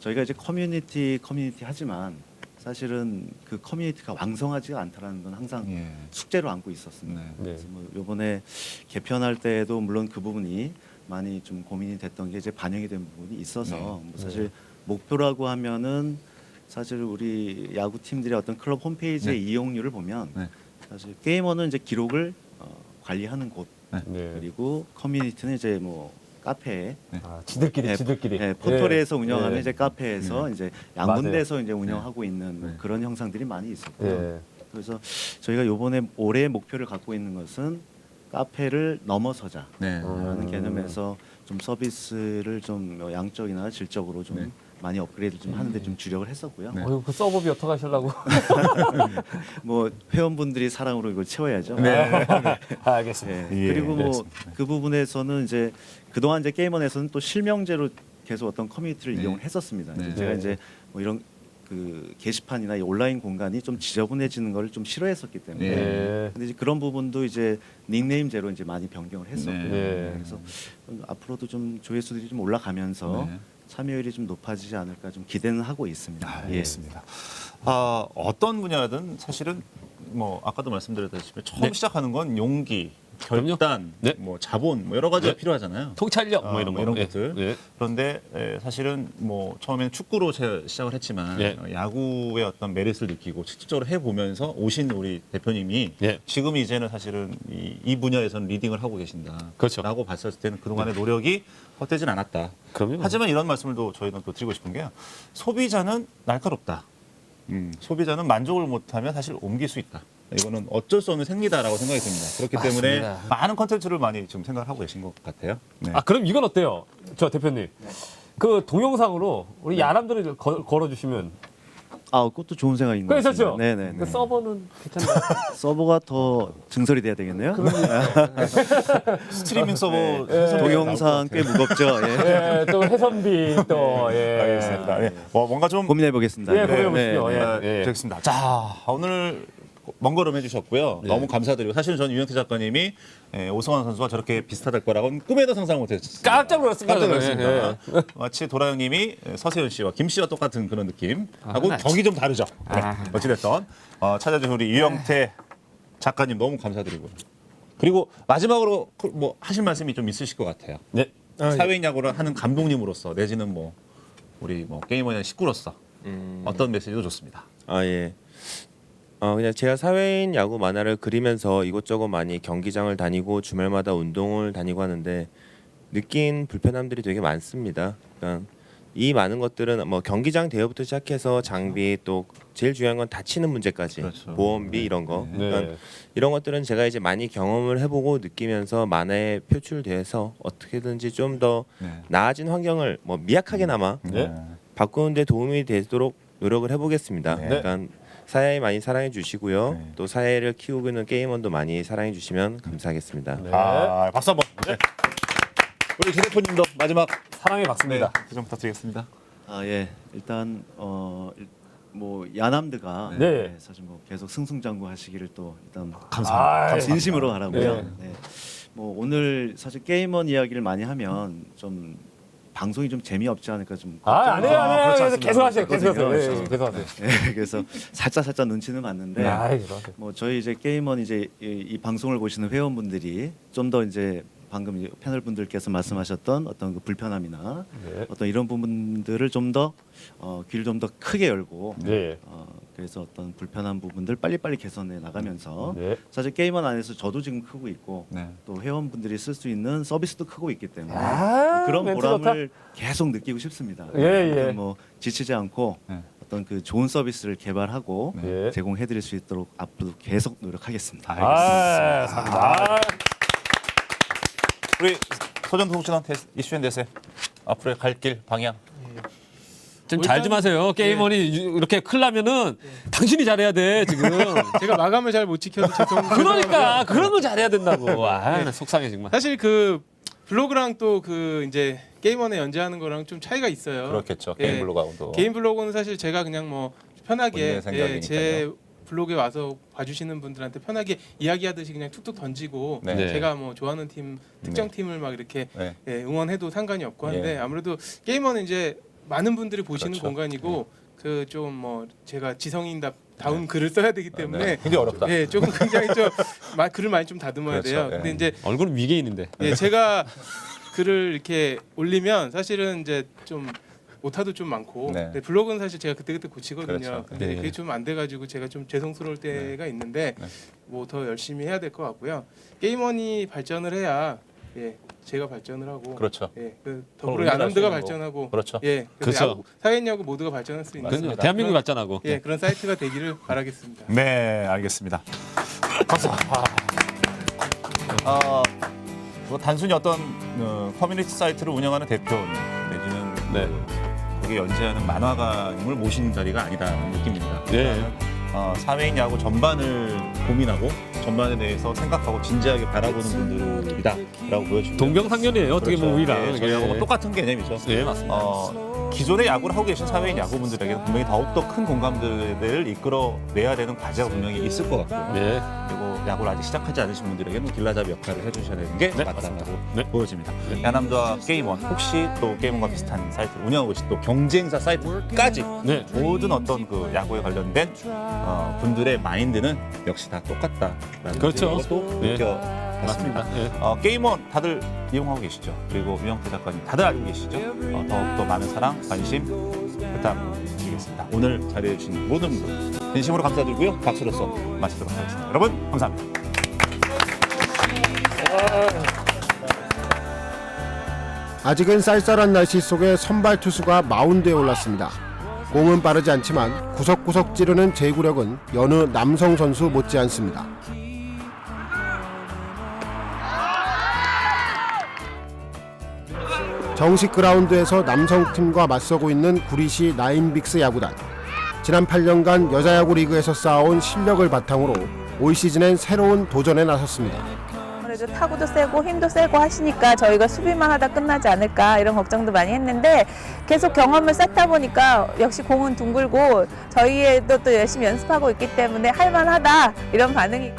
저희가 이제 커뮤니티 하지만 사실은 그 커뮤니티가 왕성하지가 않다라는 건 항상 예. 숙제로 안고 있었습니다. 네. 네. 그래서 뭐 이번에 개편할 때도 물론 그 부분이 많이 좀 고민이 됐던 게 이제 반영이 된 부분이 있어서 네. 뭐 사실 목표라고 하면은 사실 우리 야구 팀들의 어떤 클럽 홈페이지의 네. 이용률을 보면 네. 사실 게이머는 이제 기록을 관리하는 곳 네. 그리고 커뮤니티는 이제 뭐 카페에 아, 지들끼리 예, 지들끼리. 예, 포털에서 예. 운영하는 예. 이제 카페에서 이제 맞아요. 양분대에서 이제 운영하고 있는 뭐 네. 그런 형상들이 많이 있었고요. 예. 그래서 저희가 이번에 올해 목표를 갖고 있는 것은 카페를 넘어서자. 네. 라는 개념에서 좀 서비스를 좀 양적이나 질적으로 좀 네. 많이 업그레이드 좀 하는데 좀 주력을 했었고요. 네. 어휴, 그 서버비 어떻게 하시려고? 뭐 회원분들이 사랑으로 이걸 채워야죠. 알겠습니다. 예. 예, 그리고 뭐 그렇습니다. 그 부분에서는 이제 그동안 이제 게임원에서는 또 실명제로 계속 어떤 커뮤니티를 네. 이용을 했었습니다. 네. 제가 네. 이제 뭐 이런 그 게시판이나 이 온라인 공간이 좀 지저분해지는 걸 좀 싫어했었기 때문에. 네. 예. 근데 이제 그런 부분도 이제 닉네임제로 이제 많이 변경을 했었고요. 네. 그래서 앞으로도 좀 조회수들이 좀 올라가면서 네. 참여율이 좀 높아지지 않을까 좀 기대는 하고 있습니다. 예. 알겠습니다. 어떤 분야든 사실은 뭐 아까도 말씀드렸다시피 처음 네. 시작하는 건 용기, 결단, 네. 뭐 자본 뭐 여러 가지가 네. 필요하잖아요. 통찰력 뭐 이런 거. 이런 예. 것들. 예. 그런데 사실은 뭐 처음에는 축구로 시작을 했지만 예. 야구의 어떤 메리트를 느끼고 직접적으로 해보면서 오신 우리 대표님이 예. 지금 이제는 사실은 이 분야에서는 리딩을 하고 계신다. 그렇죠. 라고 봤을 때는 그동안의 노력이 헛되진 않았다. 그럼요. 하지만 이런 말씀을 또 저희는 또 드리고 싶은 게요. 소비자는 날카롭다. 소비자는 만족을 못하면 사실 옮길 수 있다. 이거는 어쩔 수 없는 생리다라고 생각이 듭니다. 그렇기 때문에 맞습니다. 많은 컨텐츠를 많이 좀 생각을 하고 계신 것 같아요. 네. 아 그럼 이건 어때요, 저 대표님? 그 동영상으로 우리 야람들을 걸어주시면 그것도 좋은 생각인 것 같습니다. 괜찮죠? 네네. 그 서버는 괜찮나요? 서버가 더 증설이 돼야 되겠네요. 스트리밍 서버 네. 해설이 동영상 꽤 무겁죠. 예. 예, 또 해선비 또 예. 알겠습니다. 예. 뭔가 좀 고민해 보겠습니다. 예, 고민해 보십시오. 예. 되겠습니다. 자, 오늘 먼 걸음 해주셨고요. 네. 너무 감사드리고 사실은 저는 유영태 작가님이 오승환 선수와 저렇게 비슷하될 거라고는 꿈에도 상상 못했습니다. 깜짝 놀랐습니다. 깜짝 놀랐습니다. 예, 마치 도라영 님이 서세현 씨와 김 씨와 똑같은 그런 느낌 하고 나 격이 좀 다르죠. 네. 어찌됐든 찾아주신 우리 유영태 작가님 너무 감사드리고요. 그리고 마지막으로 뭐 하실 말씀이 좀 있으실 것 같아요. 네. 사회인 야구를 하는 감독님으로서 내지는 뭐 우리 뭐 게이머의 식구로서 어떤 메시지도 좋습니다. 예. 그냥 제가 사회인 야구 만화를 그리면서 이곳저곳 많이 경기장을 다니고 주말마다 운동을 다니고 하는데 느낀 불편함들이 되게 많습니다. 그러니까 이 많은 것들은 뭐 경기장 대여부터 시작해서 장비 또 제일 중요한 건 다치는 문제까지 그렇죠. 보험비 이런 거 네. 그러니까 이런 것들은 제가 이제 많이 경험을 해보고 느끼면서 만화에 표출돼서 어떻게든지 좀 더 네. 나아진 환경을 뭐 미약하게나마 네. 바꾸는데 도움이 되도록 노력을 해보겠습니다. 네. 그러니까 사회 많이 사랑해 주시고요. 네. 또 사회를 키우고 있는 게이머도 많이 사랑해 주시면 감사하겠습니다. 네. 박수 한번. 네. 우리 주 대표님도 마지막 사랑의 박수입니다. 좀 부탁드리겠습니다. 예. 일단 뭐 야남드가 네. 사실 뭐 계속 승승장구하시기를 또 일단 감사합니다. 진심으로 하라고요. 네. 네. 뭐 오늘 사실 게임원 이야기를 많이 하면 좀 방송이 좀 재미없지 않을까 좀 아니에요, 그렇지 아니에요. 않습니다. 계속 하세요, 계속 하세요. 그렇거든요. 예, 계속 하세요. 예, 그래서 살짝 눈치는 봤는데 계속 하세요. 뭐 저희 이제 게임원 이제 이 방송을 보시는 회원분들이 좀 더 이제 방금 이제 패널 분들께서 말씀하셨던 어떤 그 불편함이나 네. 어떤 이런 부분들을 좀 더 귀를 좀 더 크게 열고 네. 그래서 어떤 불편한 부분들 빨리빨리 개선해 나가면서 네. 사실 게임원 안에서 저도 지금 크고 있고 네. 또 회원분들이 쓸 수 있는 서비스도 크고 있기 때문에 그런 멘트 보람을 계속 느끼고 싶습니다. 예, 예. 뭐 지치지 않고 네. 어떤 그 좋은 서비스를 개발하고 네. 제공해드릴 수 있도록 앞으로 계속 노력하겠습니다. 감사합니다. 우리 소전 동신한 이슈엔 대세 앞으로의 갈 길 방향. 좀 잘 좀 하세요. 게임원이 이렇게 큰일 나면은 당신이 잘해야 돼 지금. 제가 마감을 잘 못 지켜서 그러니까 그런 거 잘해야 된다고. 아, 나 속상해 정말. 사실 그 블로그랑 또 그 이제 게임원에 연재하는 거랑 좀 차이가 있어요. 그렇겠죠. 예. 게임 블로그하고도. 개인 블로그는 사실 제가 그냥 뭐 편하게 본인의 생각이니까요. 제 블로그에 와서 봐주시는 분들한테 편하게 이야기하듯이 그냥 툭툭 던지고 네. 네. 제가 뭐 좋아하는 팀 특정 팀을 막 이렇게 네. 응원해도 상관이 없고 한데 예. 아무래도 게이머는 이제 많은 분들이 보시는 그렇죠. 공간이고 그 좀 뭐 제가 지성인다운 글을 써야 되기 때문에 네. 굉장히 어렵다. 예, 조금 굉장히 좀 글을 많이 좀 다듬어야 그렇죠. 돼요. 예. 근데 이제 얼굴은 미개인인데. 예, 제가 글을 이렇게 올리면 사실은 이제 좀 오타도 좀 많고 네. 근데 블로그는 사실 제가 그때그때 고치거든요. 그렇죠. 근데 네. 그게 좀 안 돼가지고 제가 좀 죄송스러울 때가 있는데 네. 뭐 더 열심히 해야 될 것 같고요. 게임원이 발전을 해야 제가 발전을 하고 그렇죠. 그 그걸 더불어 응원할 수 야남드가 있는 발전하고 그렇죠. 그렇죠. 사회인야구 모두가 발전할 수 있는 맞습니다. 대한민국이 발전하고. 그런 사이트가 되기를 바라겠습니다. 네, 알겠습니다. 박수. 뭐 단순히 어떤 커뮤니티 사이트를 운영하는 대표님 내지는 네. 거기에 연재하는 만화가님을 모시는 자리가 아니다는 느낌입니다. 네. 사회인 야구 전반을 고민하고 전반에 대해서 생각하고 진지하게 바라보는 분들이다라고 보여집니다. 동병상련이에요. 어떻게 보면 우리랑. 네, 저희하고 똑같은 개념이죠. 네, 맞습니다. 기존의 야구를 하고 계신 사회인 야구분들에게는 분명히 더욱더 큰 공감들을 이끌어내야 되는 과제가 분명히 있을 것 같고요. 네. 그리고 야구를 아직 시작하지 않으신 분들에게는 길라잡이 역할을 해주셔야 되는 게 네, 맞다고 맞습니다. 네. 보여집니다. 야남과 게임원, 혹시 또 게임원과 비슷한 사이트를 운영하고 계신 또 경쟁사 사이트까지 네. 모든 어떤 그 야구에 관련된 분들의 마인드는 역시 다 똑같다라는 그렇죠. 것도 네. 느껴봤습니다. 맞습니다. 네. 게임원 다들 이용하고 계시죠? 그리고 유영태 작가님 다들 알고 계시죠? 더욱더 많은 사랑, 관심 부탁드리겠습니다. 오늘 자리해 주신 모든 분들 진심으로 감사드리고요. 박수로서 마치도록 하겠습니다. 여러분 감사합니다. 아직은 쌀쌀한 날씨 속에 선발 투수가 마운드에 올랐습니다. 공은 빠르지 않지만 구석구석 찌르는 제구력은 여느 남성 선수 못지않습니다. 정식 그라운드에서 남성팀과 맞서고 있는 구리시 나인빅스 야구단. 지난 8년간 여자야구 리그에서 쌓아온 실력을 바탕으로 올 시즌엔 새로운 도전에 나섰습니다. 아무래도 타구도 세고 힘도 세고 하시니까 저희가 수비만 하다 끝나지 않을까 이런 걱정도 많이 했는데 계속 경험을 쌓다 보니까 역시 공은 둥글고 저희도 또 열심히 연습하고 있기 때문에 할만하다 이런 반응이.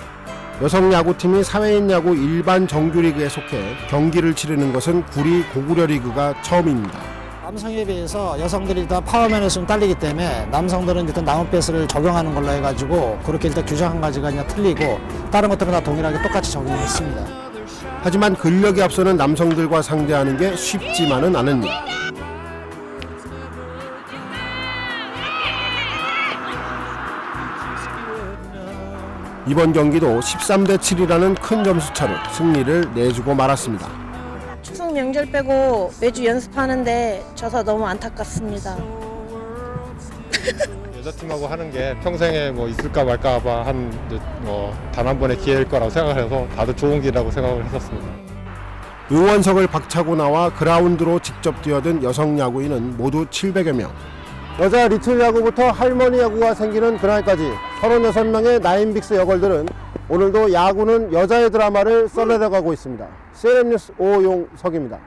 여성 야구팀이 사회인 야구 일반 정규리그에 속해 경기를 치르는 것은 구리 고구려 리그가 처음입니다. 남성에 비해서 여성들이 다 파워면에서 좀 딸리기 때문에 남성들은 일단 나무패스를 적용하는 걸로 해가지고 그렇게 일단 규정 한 가지가 그냥 틀리고 다른 것들은 다 동일하게 똑같이 적용했습니다. 하지만 근력이 앞서는 남성들과 상대하는 게 쉽지만은 않은 일. 이번 경기도 13대 7이라는 큰 점수차로 승리를 내주고 말았습니다. 추석 명절 빼고 매주 연습하는데 져서 너무 안타깝습니다. 여자팀하고 하는 게 평생에 뭐 있을까 말까 봐 단 한 번의 기회일 거라고 생각을 해서 다들 좋은 기회라고 생각을 했었습니다. 응원석을 박차고 나와 그라운드로 직접 뛰어든 여성 야구인은 모두 700여 명. 여자 리틀 야구부터 할머니 야구가 생기는 그날까지 36명의 나인빅스 여걸들은 오늘도 야구는 여자의 드라마를 써내려가고 있습니다. CNN뉴스 오용석입니다.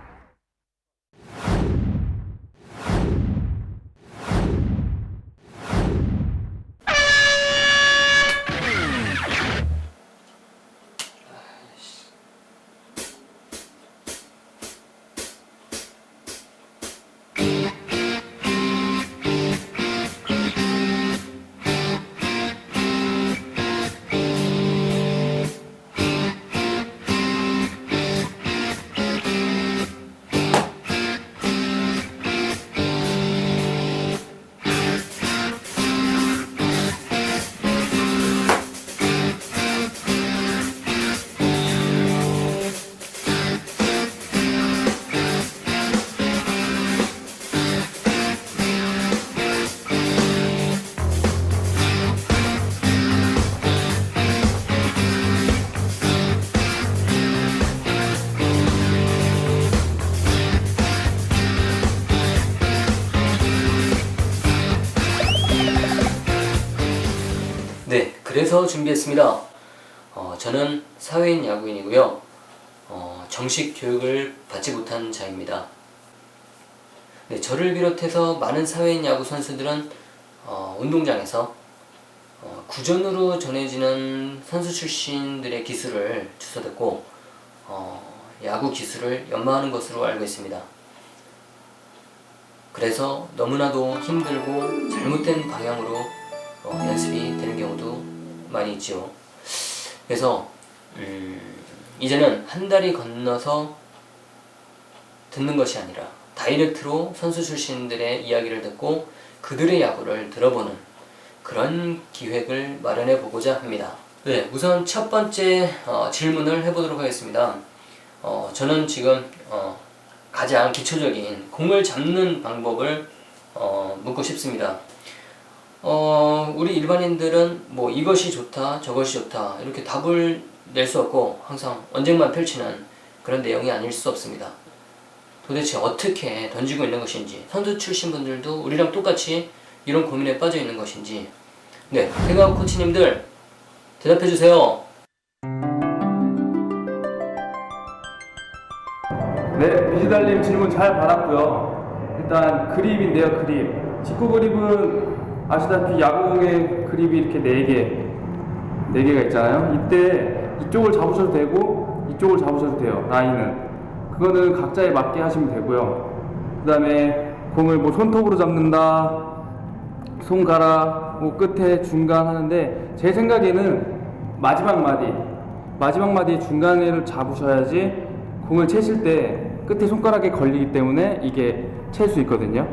네, 그래서 준비했습니다. 저는 사회인 야구인이고요. 정식 교육을 받지 못한 자입니다. 네, 저를 비롯해서 많은 사회인 야구 선수들은 운동장에서 구전으로 전해지는 선수 출신들의 기술을 주워듣고 야구 기술을 연마하는 것으로 알고 있습니다. 그래서 너무나도 힘들고 잘못된 방향으로 연습이 되는 경우도 많이 있죠. 그래서 이제는 한 달이 건너서 듣는 것이 아니라 다이렉트로 선수 출신들의 이야기를 듣고 그들의 야구를 들어보는 그런 기획을 마련해 보고자 합니다. 네, 우선 첫 번째 질문을 해보도록 하겠습니다. 저는 지금 가장 기초적인 공을 잡는 방법을 묻고 싶습니다. 우리 일반인들은 뭐 이것이 좋다 저것이 좋다 이렇게 답을 낼 수 없고 항상 언쟁만 펼치는 그런 내용이 아닐 수 없습니다. 도대체 어떻게 던지고 있는 것인지, 선수 출신 분들도 우리랑 똑같이 이런 고민에 빠져 있는 것인지, 네, 태강 코치님들 대답해 주세요. 네, 비지달님 질문 잘 받았고요. 일단 그립인데요, 그립. 직구 그립은 아시다시피 야구공의 그립이 이렇게 4개가 있잖아요. 이때 이쪽을 잡으셔도 되고 이쪽을 잡으셔도 돼요, 라인은. 그거는 각자에 맞게 하시면 되고요. 그 다음에 공을 뭐 손톱으로 잡는다, 손가락, 뭐 끝에 중간 하는데 제 생각에는 마지막 마디의 중간을 잡으셔야지 공을 채실 때 끝에 손가락에 걸리기 때문에 이게 챌 수 있거든요.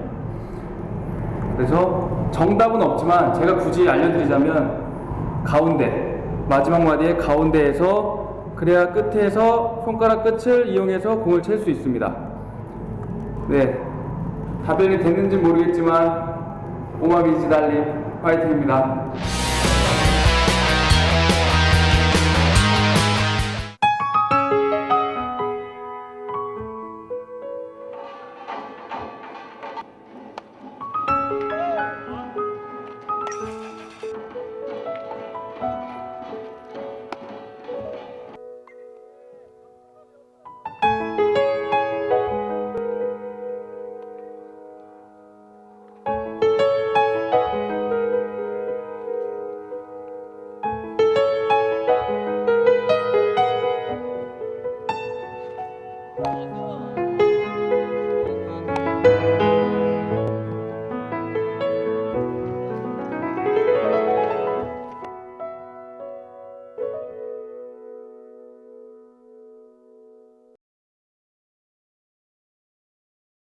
그래서 정답은 없지만 제가 굳이 알려드리자면 가운데, 마지막 마디의 가운데에서, 그래야 끝에서 손가락 끝을 이용해서 공을 챌 수 있습니다. 네, 답변이 됐는지 모르겠지만 오마비지 달님 파이팅입니다.